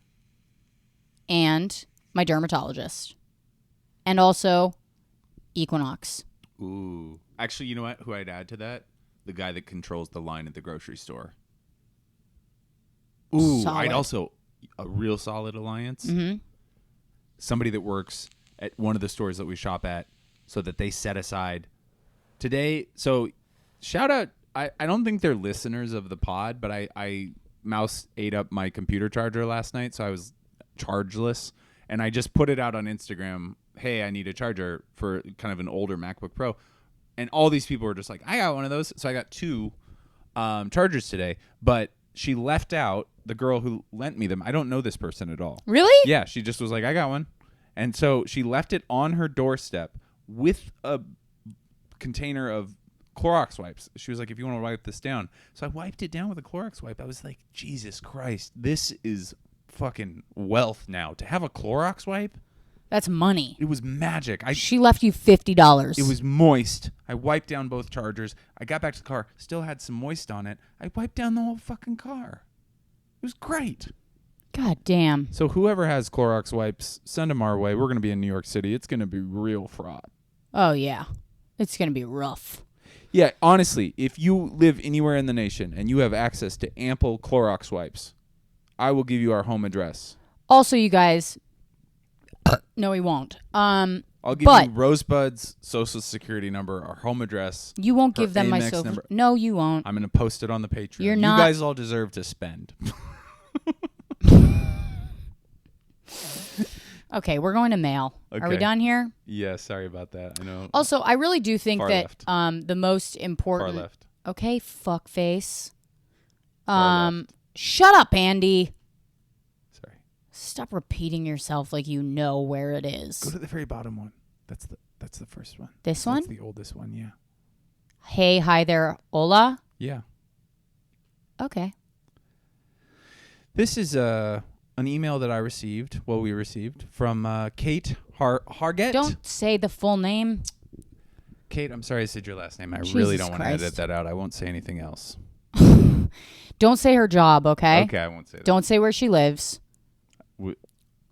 Speaker 1: and my dermatologist. And also Equinox.
Speaker 2: Ooh. Actually, you know what? Who I'd add to that? The guy that controls the line at the grocery store. Ooh,
Speaker 1: Solid.
Speaker 2: I'd also... a real solid alliance.
Speaker 1: Mm-hmm.
Speaker 2: Somebody that works at one of the stores that we shop at so that they set aside today. So shout out. I don't think they're listeners of the pod, but I mouse ate up my computer charger last night. So I was chargeless and I just put it out on Instagram. Hey, I need a charger for kind of an older MacBook Pro. And all these people were just like, I got one of those. So I got two chargers today, but she left out the girl who lent me them. I don't know this person at all.
Speaker 1: Really?
Speaker 2: Yeah, she just was like, I got one. And so she left it on her doorstep with a container of Clorox wipes. She was like, if you want to wipe this down. So I wiped it down with a Clorox wipe. I was like, Jesus Christ, this is fucking wealth now. To have a Clorox wipe,
Speaker 1: That's money.
Speaker 2: it was magic.
Speaker 1: She left you $50.
Speaker 2: It was moist. I wiped down both chargers. I got back to the car, still had some moist on it. I wiped down the whole fucking car. It was great.
Speaker 1: God damn.
Speaker 2: So whoever has Clorox wipes, send them our way. We're going to be in New York City. It's going to be real fraud.
Speaker 1: Oh, yeah. It's going to be rough.
Speaker 2: Yeah, honestly, if you live anywhere in the nation and you have access to ample Clorox wipes, I will give you our home address.
Speaker 1: Also, you guys... No, he won't.
Speaker 2: I'll give
Speaker 1: but
Speaker 2: you Rosebud's social security number, our home address.
Speaker 1: you won't
Speaker 2: her
Speaker 1: give them my
Speaker 2: Amex
Speaker 1: social...
Speaker 2: number.
Speaker 1: No, you won't.
Speaker 2: I'm going to post it on the Patreon.
Speaker 1: You're not-
Speaker 2: You guys all deserve to spend.
Speaker 1: Okay, we're going to mail. Are we
Speaker 2: Okay.
Speaker 1: done here?
Speaker 2: Yeah, sorry about that. I know.
Speaker 1: Also, I really do think
Speaker 2: Far
Speaker 1: that
Speaker 2: left.
Speaker 1: the most
Speaker 2: Far
Speaker 1: important...
Speaker 2: left.
Speaker 1: Okay, fuckface.
Speaker 2: Far left.
Speaker 1: Shut up, Andy.
Speaker 2: Sorry.
Speaker 1: Stop repeating yourself like you know where it is.
Speaker 2: Go to the very bottom one. That's the first one.
Speaker 1: This one?
Speaker 2: That's the oldest one, yeah.
Speaker 1: Hey, hi there, hola.
Speaker 2: Yeah.
Speaker 1: Okay.
Speaker 2: This is an email that we received from Kate Hargett.
Speaker 1: Don't say the full name.
Speaker 2: Kate, I'm sorry I said your last name. I
Speaker 1: Jesus
Speaker 2: really don't want to
Speaker 1: Christ.
Speaker 2: edit that out. I won't say anything else.
Speaker 1: Don't say her job, okay?
Speaker 2: Okay, I won't say that.
Speaker 1: Don't say where she lives.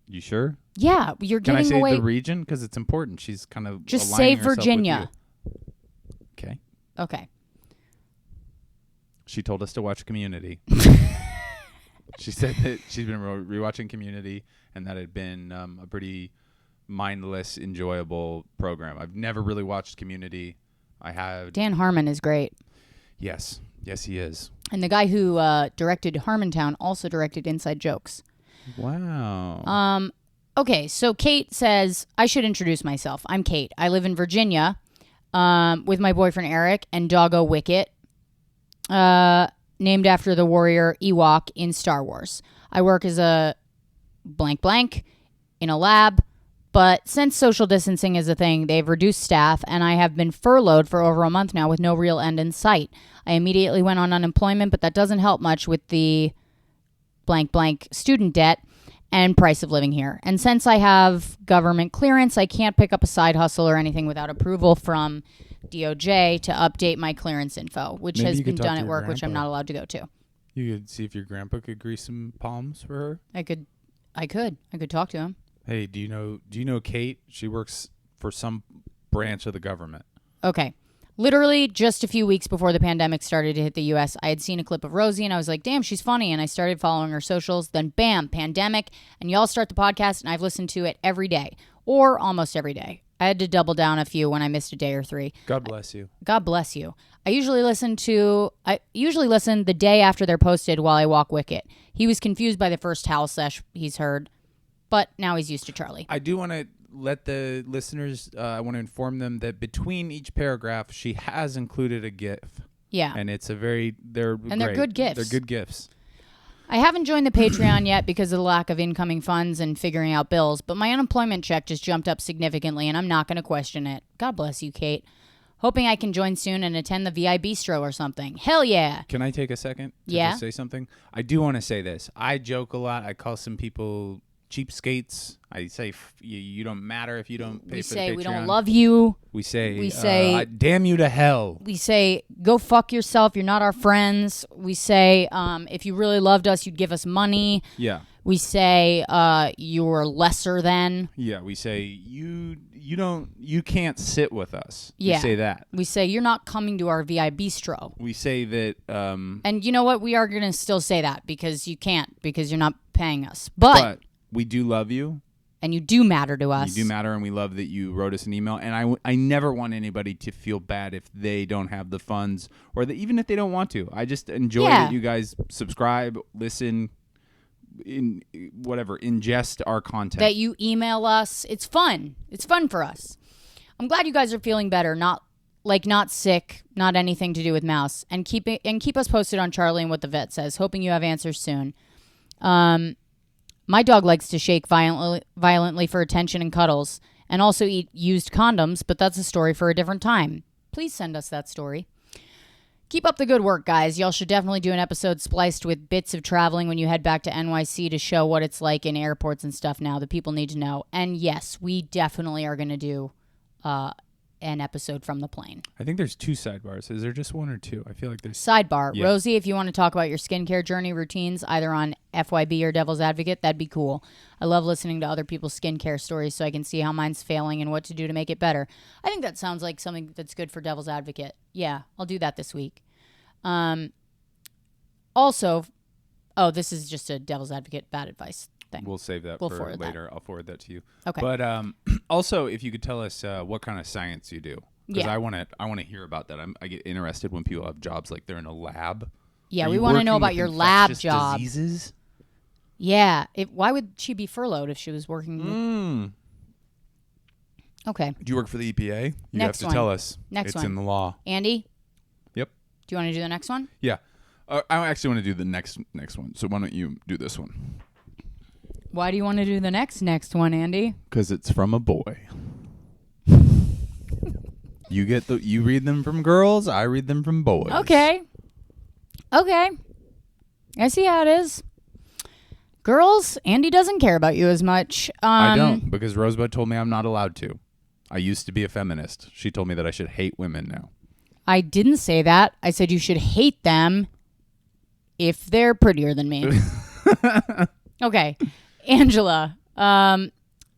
Speaker 2: You sure?
Speaker 1: Yeah, you're
Speaker 2: Can I
Speaker 1: giving
Speaker 2: say
Speaker 1: away...
Speaker 2: the region? Because it's important. She's kind of
Speaker 1: Just say
Speaker 2: aligning herself with
Speaker 1: Virginia.
Speaker 2: you. Okay.
Speaker 1: Okay.
Speaker 2: She told us to watch Community. She said that she's been rewatching Community and that had been a pretty mindless, enjoyable program. I've never really watched Community. I have.
Speaker 1: Dan Harmon is great.
Speaker 2: Yes, he is.
Speaker 1: And the guy who directed Harmontown also directed Inside Jokes.
Speaker 2: Wow.
Speaker 1: Okay, so Kate says, I should introduce myself. I'm Kate. I live in Virginia with my boyfriend Eric and doggo Wicket, named after the warrior Ewok in Star Wars. I work as a blank blank in a lab, but since social distancing is a thing, they've reduced staff, and I have been furloughed for over a month now with no real end in sight. I immediately went on unemployment, but that doesn't help much with the blank blank student debt and price of living here. And since I have government clearance, I can't pick up a side hustle or anything without approval from DOJ to update my clearance info, which
Speaker 2: Maybe
Speaker 1: has
Speaker 2: you
Speaker 1: been
Speaker 2: could talk
Speaker 1: done
Speaker 2: to
Speaker 1: at
Speaker 2: your
Speaker 1: work, which I'm
Speaker 2: grandpa.
Speaker 1: not allowed to go to.
Speaker 2: You could see if your grandpa could grease some palms for her.
Speaker 1: I could talk to him.
Speaker 2: Hey, do you know Kate? She works for some branch of the government.
Speaker 1: Okay. Literally just a few weeks before the pandemic started to hit the U.S., I had seen a clip of Rosie, and I was like, damn, she's funny. And I started following her socials. Then, bam, pandemic. And y'all start the podcast, and I've listened to it every day, or almost every day. I had to double down a few when I missed a day or three.
Speaker 2: God bless you.
Speaker 1: God bless you. I usually listen the day after they're posted while I walk Wicket. He was confused by the first howl sesh he's heard, but now he's used to Charlie.
Speaker 2: I do want to let the listeners, I want to inform them that between each paragraph, she has included a GIF.
Speaker 1: Yeah.
Speaker 2: And it's they're
Speaker 1: great. Good gifts.
Speaker 2: They're good gifts.
Speaker 1: I haven't joined the Patreon yet because of the lack of incoming funds and figuring out bills, but my unemployment check just jumped up significantly, and I'm not going to question it. God bless you, Kate. Hoping I can join soon and attend the VI Bistro or something. Hell yeah.
Speaker 2: Can I take a second to
Speaker 1: Yeah.
Speaker 2: just say something? I do want to say this. I joke a lot. I call some people cheapskates. I say you don't matter if you don't pay
Speaker 1: We
Speaker 2: for the
Speaker 1: say
Speaker 2: Patreon.
Speaker 1: we don't love you.
Speaker 2: We say
Speaker 1: damn
Speaker 2: you to hell.
Speaker 1: We say, go fuck yourself. You're not our friends. We say, if you really loved us, you'd give us money.
Speaker 2: Yeah.
Speaker 1: We say, you're lesser than.
Speaker 2: Yeah. We say you can't sit with us.
Speaker 1: Yeah.
Speaker 2: We say that.
Speaker 1: We say, you're not coming to our VI Bistro.
Speaker 2: We say that.
Speaker 1: And you know what? We are going to still say that because you can't, because you're not paying us. But
Speaker 2: we do love you.
Speaker 1: And you do matter to us.
Speaker 2: You do matter, and we love that you wrote us an email. And I never want anybody to feel bad if they don't have the funds, or even if they don't want to. I just enjoy that you guys subscribe, listen, ingest our content.
Speaker 1: That you email us. It's fun. It's fun for us. I'm glad you guys are feeling better. Not sick, not anything to do with mouse. And keep us posted on Charlie and what the vet says. Hoping you have answers soon. My dog likes to shake violently for attention and cuddles, and also eat used condoms, but that's a story for a different time. Please send us that story. Keep up the good work, guys. Y'all should definitely do an episode spliced with bits of traveling when you head back to NYC to show what it's like in airports and stuff now that people need to know. And yes, we definitely are going to do an episode from the plane.
Speaker 2: I think there's 2 sidebars. Is there just 1 or 2? I feel like there's...
Speaker 1: Sidebar.
Speaker 2: Yeah.
Speaker 1: Rosie, if you want to talk about your skincare journey routines, either on FYB or Devil's Advocate, that'd be cool. I love listening to other people's skincare stories so I can see how mine's failing and what to do to make it better. I think that sounds like something that's good for Devil's Advocate. Yeah, I'll do that this week. Also, this is just a Devil's Advocate bad advice thing.
Speaker 2: We'll save that for later. I'll forward that to you.
Speaker 1: Okay.
Speaker 2: But also, if you could tell us what kind of science you do, because I want to hear about that. I get interested when people have jobs like they're in a lab.
Speaker 1: Yeah, we want to know about your lab job.
Speaker 2: Diseases?
Speaker 1: Yeah. Why would she be furloughed if she was working? Okay.
Speaker 2: Do you work for the EPA? You
Speaker 1: Next
Speaker 2: have to
Speaker 1: one.
Speaker 2: tell us.
Speaker 1: Next
Speaker 2: it's
Speaker 1: one.
Speaker 2: in the law.
Speaker 1: Andy?
Speaker 2: Yep.
Speaker 1: Do you want to do the next one?
Speaker 2: Yeah. I actually want to do the next one. So why don't you do this one?
Speaker 1: Why do you want to do the next one, Andy?
Speaker 2: Because it's from a boy. You read them from girls. I read them from boys.
Speaker 1: Okay. I see how it is. Girls, Andy doesn't care about you as much.
Speaker 2: I don't, because Rosebud told me I'm not allowed to. I used to be a feminist. She told me that I should hate women now.
Speaker 1: I didn't say that. I said you should hate them if they're prettier than me. Okay. Angela, hi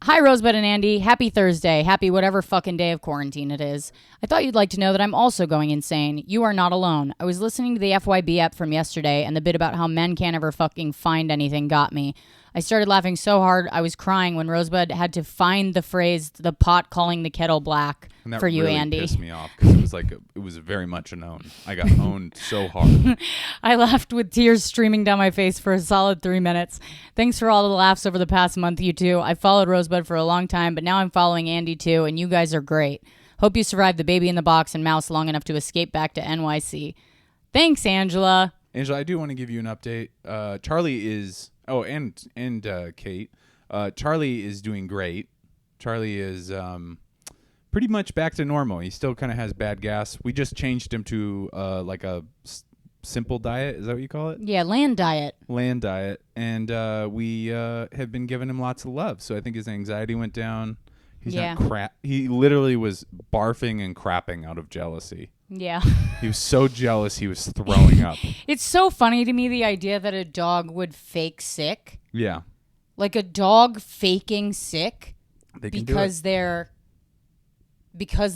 Speaker 1: Hi, Rosebud and Andy. Happy Thursday. Happy whatever fucking day of quarantine it is. I thought you'd like to know that I'm also going insane. You are not alone. I was listening to the FYB app from yesterday, and the bit about how men can't ever fucking find anything got me. I started laughing so hard I was crying when Rosebud had to find the phrase, the pot calling the kettle black,
Speaker 2: And that
Speaker 1: for you,
Speaker 2: really
Speaker 1: Andy.
Speaker 2: pissed me off because it was very much an own. I got owned so hard.
Speaker 1: I laughed with tears streaming down my face for a solid 3 minutes. Thanks for all the laughs over the past month, you two. I followed Rosebud for a long time, but now I'm following Andy too, and you guys are great. Hope you survived the baby in the box and mouse long enough to escape back to NYC. Thanks, Angela.
Speaker 2: Angela, I do want to give you an update. Charlie is... Oh, and Kate. Charlie is doing great. Charlie is pretty much back to normal. He still kind of has bad gas. We just changed him to like a simple diet. Is that what you call it?
Speaker 1: Yeah, land diet.
Speaker 2: Land diet. And we have been giving him lots of love. So I think his anxiety went down. He's not crap. He literally was barfing and crapping out of jealousy.
Speaker 1: Yeah.
Speaker 2: He was so jealous he was throwing up.
Speaker 1: It's so funny to me, the idea that a dog would fake sick.
Speaker 2: Yeah.
Speaker 1: Like a dog faking sick
Speaker 2: They can
Speaker 1: because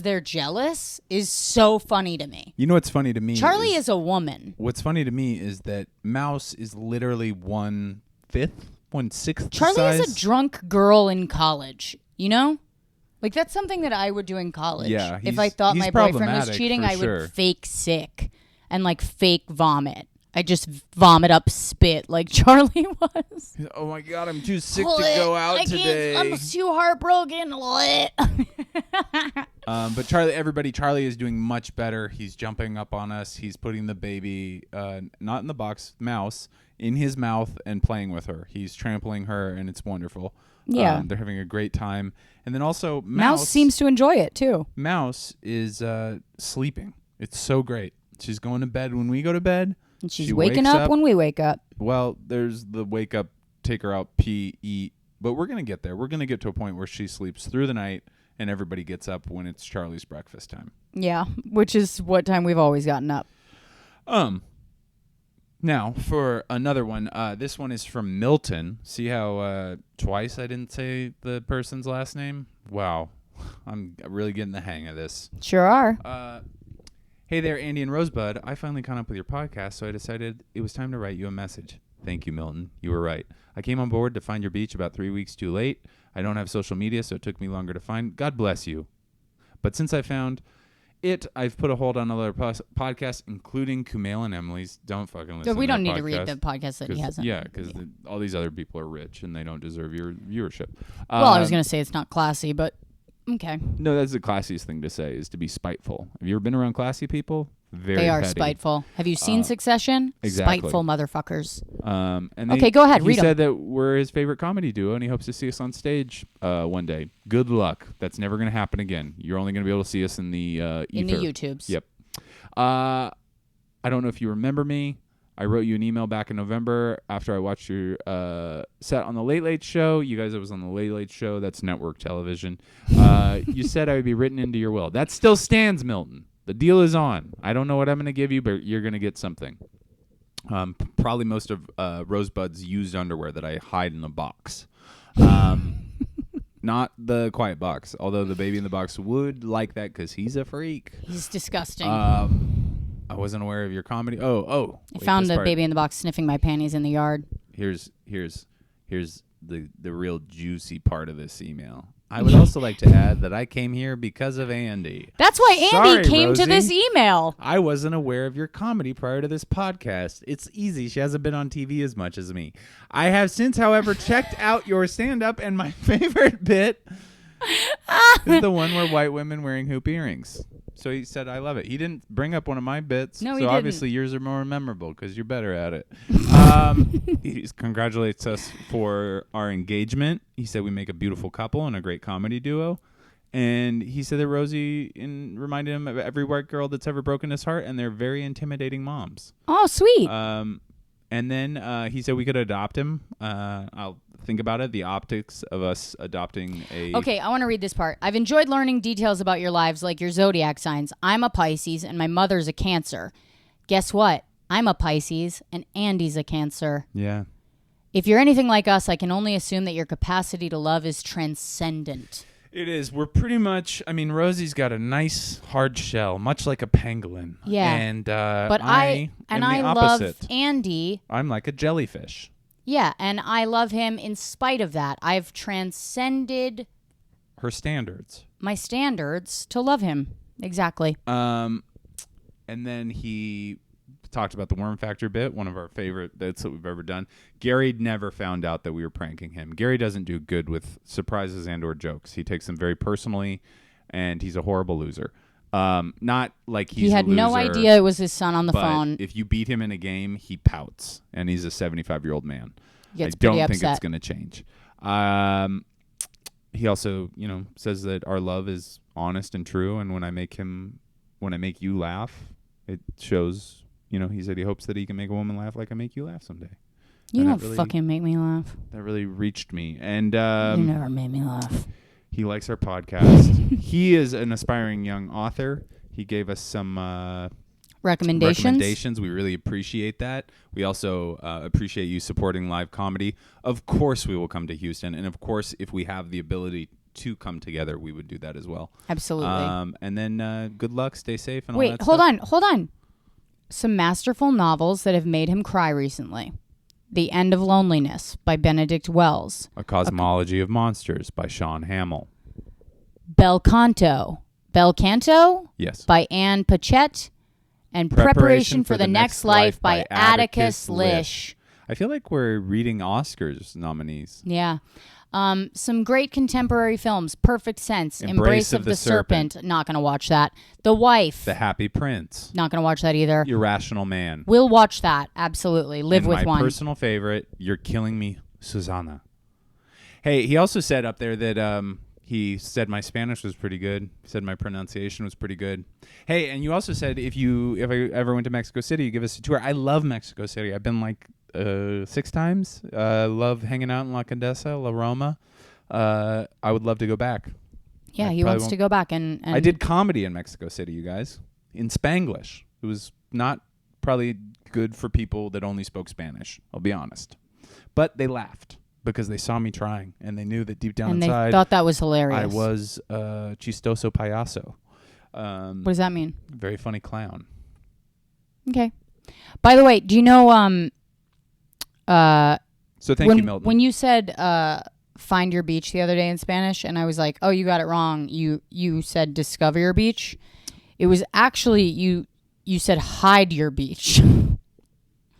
Speaker 1: they're jealous is so funny to me.
Speaker 2: You know what's funny to me?
Speaker 1: Charlie is a woman.
Speaker 2: What's funny to me is that Mouse is literally 1/5, 1/6
Speaker 1: Charlie
Speaker 2: size.
Speaker 1: is a drunk girl in college, you know? Like, that's something that I would do in college.
Speaker 2: Yeah,
Speaker 1: if I thought
Speaker 2: he's
Speaker 1: my boyfriend was
Speaker 2: problematic,
Speaker 1: cheating,
Speaker 2: for
Speaker 1: I
Speaker 2: sure.
Speaker 1: would fake sick and, like, fake vomit. I just vomit up spit like Charlie was.
Speaker 2: Oh my God, I'm too sick to go out today.
Speaker 1: I'm too heartbroken.
Speaker 2: But Charlie is doing much better. He's jumping up on us. He's putting the baby, not in the box, Mouse, in his mouth and playing with her. He's trampling her, and it's wonderful.
Speaker 1: Yeah.
Speaker 2: They're having a great time. And then also,
Speaker 1: Mouse seems to enjoy it, too.
Speaker 2: Mouse is sleeping. It's so great. She's going to bed when we go to bed.
Speaker 1: And she's
Speaker 2: She
Speaker 1: waking
Speaker 2: wakes
Speaker 1: up when we wake up.
Speaker 2: Well, there's the wake up, take her out, pee, eat. But we're going to get there. We're going to get to a point where she sleeps through the night and everybody gets up when it's Charlie's breakfast time.
Speaker 1: Yeah, which is what time we've always gotten up.
Speaker 2: Now, for another one, this one is from Milton. See how twice I didn't say the person's last name? Wow. I'm really getting the hang of this.
Speaker 1: Sure are.
Speaker 2: Hey there, Andy and Rosebud. I finally caught up with your podcast, so I decided it was time to write you a message. Thank you, Milton. You were right. I came on board to find your beach about 3 weeks too late. I don't have social media, so it took me longer to find. God bless you. But since I found it, I've put a hold on other podcasts, including Kumail and Emily's. Don't fucking listen to
Speaker 1: We don't
Speaker 2: their
Speaker 1: need to read the
Speaker 2: podcast,
Speaker 1: podcast that he hasn't.
Speaker 2: Yeah, because all these other people are rich, and they don't deserve your viewership.
Speaker 1: Well, I was going to say it's not classy, but okay.
Speaker 2: No, that's the classiest thing to say, is to be spiteful. Have you ever been around classy people? Very
Speaker 1: They are
Speaker 2: petty.
Speaker 1: spiteful. Have you seen Succession?
Speaker 2: Exactly.
Speaker 1: Spiteful motherfuckers.
Speaker 2: Okay,
Speaker 1: go ahead,
Speaker 2: He
Speaker 1: read 'em.
Speaker 2: said that we're his favorite comedy duo, and he hopes to see us on stage one day. Good luck. That's never going to happen again. You're only going to be able to see us in the
Speaker 1: In the
Speaker 2: ether.
Speaker 1: YouTubes.
Speaker 2: Yep. I don't know if you remember me. I wrote you an email back in November after I watched your set on the Late Late Show. You guys, it was on the Late Late Show. That's network television. You said I would be written into your will. That still stands, Milton. The deal is on. I don't know what I'm going to give you, but you're going to get something. Probably most of Rosebud's used underwear that I hide in the box. Not the quiet box, although the baby in the box would like that because he's a freak.
Speaker 1: He's disgusting.
Speaker 2: I wasn't aware of your comedy. I
Speaker 1: found the baby in the box sniffing my panties in the yard.
Speaker 2: Here's the real juicy part of this email. I would also like to add that I came here because of Andy.
Speaker 1: That's why Andy came
Speaker 2: Rosie.
Speaker 1: to this email.
Speaker 2: I wasn't aware of your comedy prior to this podcast. It's easy. She hasn't been on TV as much as me. I have since, however, checked out your stand-up, and my favorite bit is the one where white women wearing hoop earrings. So he said, I love it. He didn't bring up one of my bits.
Speaker 1: No, he
Speaker 2: so
Speaker 1: didn't.
Speaker 2: obviously yours are more memorable because you're better at it. He congratulates us for our engagement. He said we make a beautiful couple and a great comedy duo. And he said that Rosie reminded him of every white girl that's ever broken his heart, and they're very intimidating moms.
Speaker 1: Oh, sweet.
Speaker 2: And then he said we could adopt him. I'll think about it. The optics of us adopting a...
Speaker 1: Okay, I want to read this part. I've enjoyed learning details about your lives, like your zodiac signs. I'm a Pisces, and my mother's a Cancer. Guess what? I'm a Pisces, and Andy's a Cancer.
Speaker 2: Yeah.
Speaker 1: If you're anything like us, I can only assume that your capacity to love is transcendent.
Speaker 2: It is. We're pretty much. I mean, Rosie's got a nice hard shell, much like a pangolin.
Speaker 1: Yeah.
Speaker 2: And
Speaker 1: But
Speaker 2: I am
Speaker 1: I
Speaker 2: the
Speaker 1: love
Speaker 2: opposite.
Speaker 1: Andy.
Speaker 2: I'm like a jellyfish.
Speaker 1: Yeah, and I love him in spite of that. I've transcended
Speaker 2: Her standards.
Speaker 1: my standards to love him. Exactly.
Speaker 2: And then he talked about the worm factor bit, one of our favorite bits that we've ever done. Gary never found out that we were pranking him. Gary doesn't do good with surprises and or jokes. He takes them very personally, and he's a horrible loser. Not like he's
Speaker 1: He had
Speaker 2: a loser,
Speaker 1: no idea it was his son on the
Speaker 2: but
Speaker 1: phone.
Speaker 2: if you beat him in a game, he pouts, and he's a 75-year-old man.
Speaker 1: Gets
Speaker 2: I don't
Speaker 1: pretty
Speaker 2: think
Speaker 1: upset.
Speaker 2: it's going to change. He also, says that our love is honest and true, and when I make you laugh, it shows. He said he hopes that he can make a woman laugh like I make you laugh someday.
Speaker 1: You
Speaker 2: And
Speaker 1: don't
Speaker 2: that really-
Speaker 1: fucking make me laugh.
Speaker 2: That really reached me, and
Speaker 1: You never made me laugh.
Speaker 2: he likes our podcast. He is an aspiring young author. He gave us some recommendations. We really appreciate that. We also appreciate you supporting live comedy. Of course, we will come to Houston, and of course, if we have the ability to come together, we would do that as well.
Speaker 1: Absolutely.
Speaker 2: And then good luck, stay safe, and all
Speaker 1: Wait,
Speaker 2: that
Speaker 1: hold
Speaker 2: stuff.
Speaker 1: on. Some masterful novels that have made him cry recently. The End of Loneliness by Benedict Wells.
Speaker 2: A Cosmology of Monsters by Sean Hamill.
Speaker 1: Bel Canto
Speaker 2: Yes.
Speaker 1: by Anne Patchett. And Preparation for the Next Life by Atticus Lish.
Speaker 2: I feel like we're reading Oscars nominees.
Speaker 1: Yeah. Some great contemporary films. Perfect Sense. Embrace of the Serpent. Not going to watch that. The Wife.
Speaker 2: The Happy Prince.
Speaker 1: Not going to watch that either.
Speaker 2: Irrational Man.
Speaker 1: We'll watch that. Absolutely. Live
Speaker 2: and
Speaker 1: with
Speaker 2: my
Speaker 1: one.
Speaker 2: personal favorite, You're Killing Me, Susanna. Hey, he also said up there that he said my Spanish was pretty good. He said my pronunciation was pretty good. Hey, and you also said if I ever went to Mexico City, you give us a tour. I love Mexico City. I've been like 6 times. Love hanging out in La Condesa, La Roma. I would love to go back.
Speaker 1: Yeah,
Speaker 2: I
Speaker 1: he
Speaker 2: probably
Speaker 1: wants to go back. And
Speaker 2: I did comedy in Mexico City, you guys, in Spanglish. It was not probably good for people that only spoke Spanish, I'll be honest. But they laughed because they saw me trying, and they knew that deep down
Speaker 1: and
Speaker 2: inside
Speaker 1: they thought that was hilarious.
Speaker 2: I was chistoso payaso.
Speaker 1: What does that mean?
Speaker 2: Very funny clown.
Speaker 1: Okay. By the way, do you know
Speaker 2: So thank you, Milton.
Speaker 1: when you said find your beach the other day in Spanish, and I was like, oh, you got it wrong. You said discover your beach. It was actually you said hide your beach.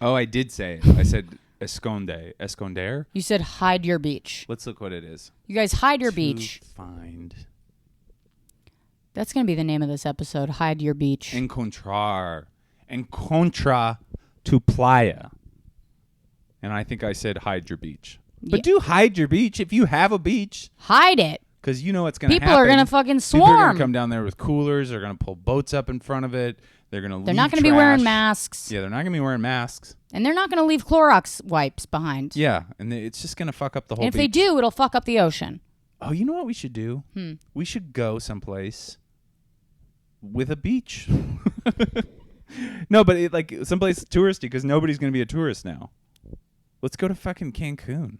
Speaker 2: Oh, I did say it. I said esconder.
Speaker 1: You said hide your beach.
Speaker 2: Let's look what it is.
Speaker 1: You guys hide your
Speaker 2: To
Speaker 1: beach.
Speaker 2: Find.
Speaker 1: That's going to be the name of this episode, Hide Your Beach.
Speaker 2: Encontrar. Encontra tu playa. And I think I said hide your beach. But
Speaker 1: Yeah.
Speaker 2: do hide your beach if you have a beach.
Speaker 1: Hide it.
Speaker 2: Because you know what's going to happen.
Speaker 1: People are going to fucking
Speaker 2: People are going
Speaker 1: swarm.
Speaker 2: to come down there with coolers. They're going to pull boats up in front of it. They're going to
Speaker 1: They're not going to be wearing masks.
Speaker 2: Yeah, they're not going to be wearing masks.
Speaker 1: And they're not going to leave Clorox wipes behind.
Speaker 2: Yeah, and it's just going to fuck up the whole
Speaker 1: And if
Speaker 2: beach.
Speaker 1: they do, it'll fuck up the ocean.
Speaker 2: Oh, you know what we should do? We should go someplace with a beach. No, but like someplace touristy because nobody's going to be a tourist now. Let's go to fucking Cancun.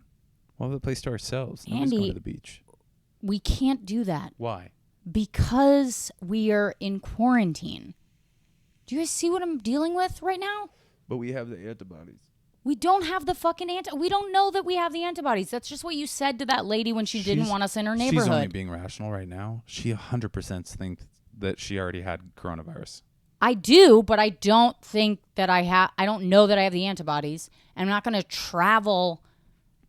Speaker 2: We'll have the place to ourselves. Nobody's going to
Speaker 1: Andy.
Speaker 2: the beach.
Speaker 1: We can't do that
Speaker 2: Why?
Speaker 1: because we are in quarantine. Do you guys see what I'm dealing with right now?
Speaker 2: But we have the antibodies.
Speaker 1: We don't have the fucking we don't know that we have the antibodies. That's just what you said to that lady when she didn't want us in her neighborhood.
Speaker 2: She's only being rational right now. She 100% thinks that she already had coronavirus.
Speaker 1: I do, but I don't think that I don't know that I have the antibodies. I'm not going to travel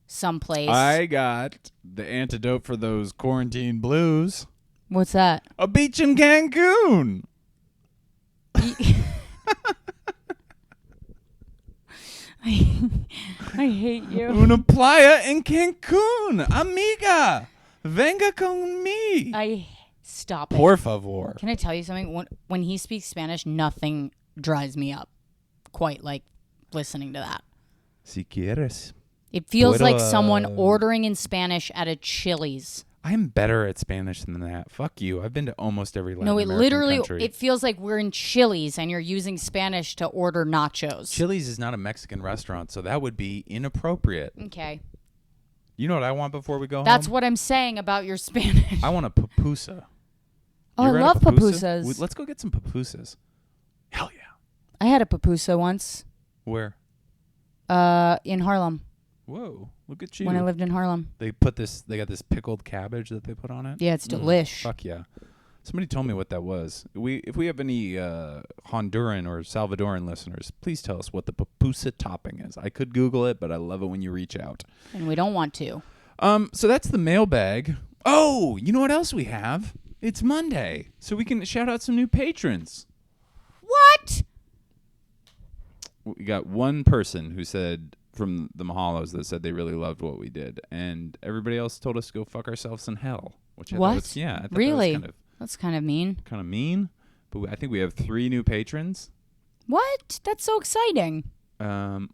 Speaker 1: someplace.
Speaker 2: I got the antidote for those quarantine blues.
Speaker 1: What's that?
Speaker 2: A beach in Cancun.
Speaker 1: I hate you.
Speaker 2: Una playa en Cancun. Amiga, venga con mi.
Speaker 1: Stop it.
Speaker 2: Por favor.
Speaker 1: Can I tell you something? When he speaks Spanish, nothing dries me up quite like listening to that.
Speaker 2: Si quieres.
Speaker 1: It feels like
Speaker 2: Puedo,
Speaker 1: someone ordering in Spanish at a Chili's.
Speaker 2: I'm better at Spanish than that. Fuck you. I've been to almost every Latin American
Speaker 1: literally,
Speaker 2: country.
Speaker 1: it feels like we're in Chili's and you're using Spanish to order nachos.
Speaker 2: Chili's is not a Mexican restaurant, so that would be inappropriate.
Speaker 1: Okay.
Speaker 2: You know what I want before we go
Speaker 1: That's
Speaker 2: home?
Speaker 1: what I'm saying about your Spanish.
Speaker 2: I want a pupusa.
Speaker 1: Oh,
Speaker 2: You
Speaker 1: I
Speaker 2: ever had a
Speaker 1: love
Speaker 2: pupusa?
Speaker 1: pupusas.
Speaker 2: Let's go get some pupusas. Hell yeah.
Speaker 1: I had a pupusa once
Speaker 2: Where?
Speaker 1: in Harlem
Speaker 2: Whoa, look at you.
Speaker 1: when I lived in Harlem.
Speaker 2: They got this pickled cabbage that they put on it.
Speaker 1: Yeah, it's delish.
Speaker 2: Fuck yeah. Somebody told me what that was. If we have any Honduran or Salvadoran listeners, please tell us what the pupusa topping is. I could Google it, but I love it when you reach out.
Speaker 1: And we don't want to.
Speaker 2: So that's the mailbag. Oh, you know what else we have? It's Monday, so we can shout out some new patrons.
Speaker 1: What?
Speaker 2: We got one person who said from the Mahalos that said they really loved what we did, and everybody else told us to go fuck ourselves in hell. Which I
Speaker 1: What?
Speaker 2: thought was, yeah, I thought
Speaker 1: Really?
Speaker 2: that was
Speaker 1: That's kind of mean.
Speaker 2: kind of mean. But I think we have 3 new patrons.
Speaker 1: What? That's so exciting.
Speaker 2: Well,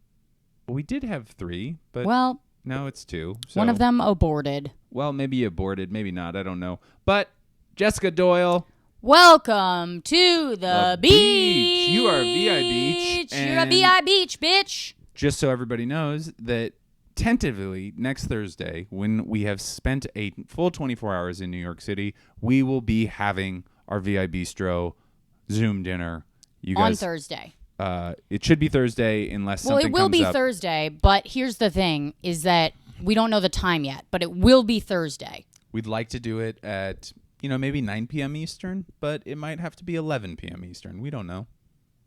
Speaker 2: we did have 3, but
Speaker 1: Well,
Speaker 2: now it's 2.
Speaker 1: one
Speaker 2: so-
Speaker 1: of them aborted.
Speaker 2: Well, maybe aborted, maybe not. I don't know. But Jessica Doyle.
Speaker 1: Welcome to the beach.
Speaker 2: You are VI Beach.
Speaker 1: You're a
Speaker 2: and
Speaker 1: VI Beach, bitch.
Speaker 2: Just so everybody knows that tentatively next Thursday, when we have spent a full 24 hours in New York City, we will be having our VI Bistro Zoom dinner. You guys,
Speaker 1: On Thursday.
Speaker 2: It should be Thursday unless
Speaker 1: Well,
Speaker 2: something
Speaker 1: it will
Speaker 2: comes
Speaker 1: be
Speaker 2: up.
Speaker 1: Thursday, but here's the thing, is that we don't know the time yet, but it will be Thursday.
Speaker 2: We'd like to do it at, maybe 9 p.m. Eastern, but it might have to be 11 p.m. Eastern. We don't know.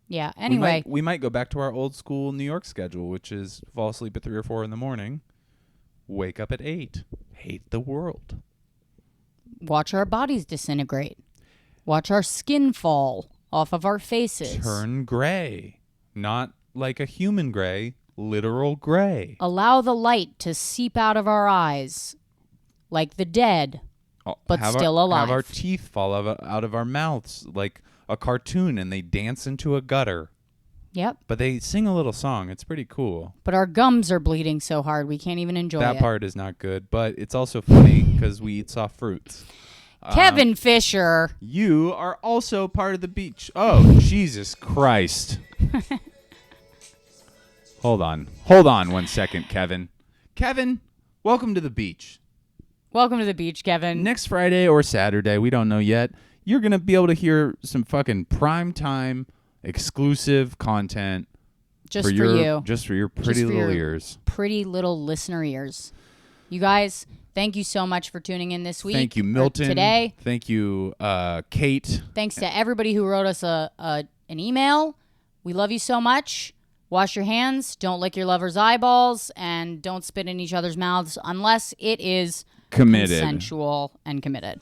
Speaker 1: Yeah, anyway.
Speaker 2: We might go back to our old school New York schedule, which is fall asleep at 3 or 4 in the morning, wake up at 8, hate the world.
Speaker 1: Watch our bodies disintegrate. Watch our skin fall off of our faces.
Speaker 2: Turn gray. Not like a human gray, literal gray.
Speaker 1: Allow the light to seep out of our eyes like the dead, but still alive.
Speaker 2: Have our teeth fall out of our mouths like a cartoon and they dance into a gutter.
Speaker 1: Yep.
Speaker 2: But they sing a little song. It's pretty cool.
Speaker 1: But our gums are bleeding so hard we can't even enjoy
Speaker 2: That
Speaker 1: it.
Speaker 2: part is not good, but it's also funny because we eat soft fruits.
Speaker 1: Kevin Fisher.
Speaker 2: You are also part of the beach. Oh, Jesus Christ. Hold on 1 second, Kevin. Kevin, welcome to the beach.
Speaker 1: Welcome to the beach, Kevin.
Speaker 2: Next Friday or Saturday, we don't know yet, you're going to be able to hear some fucking prime time exclusive content
Speaker 1: Just for
Speaker 2: your,
Speaker 1: you.
Speaker 2: Just for your pretty little ears.
Speaker 1: Pretty little listener ears. You guys, thank you so much for tuning in this week.
Speaker 2: Thank you, Milton.
Speaker 1: Today.
Speaker 2: Thank you, Kate.
Speaker 1: Thanks to everybody who wrote us an email. We love you so much. Wash your hands. Don't lick your lover's eyeballs. And don't spit in each other's mouths unless it is
Speaker 2: Committed.
Speaker 1: consensual and committed.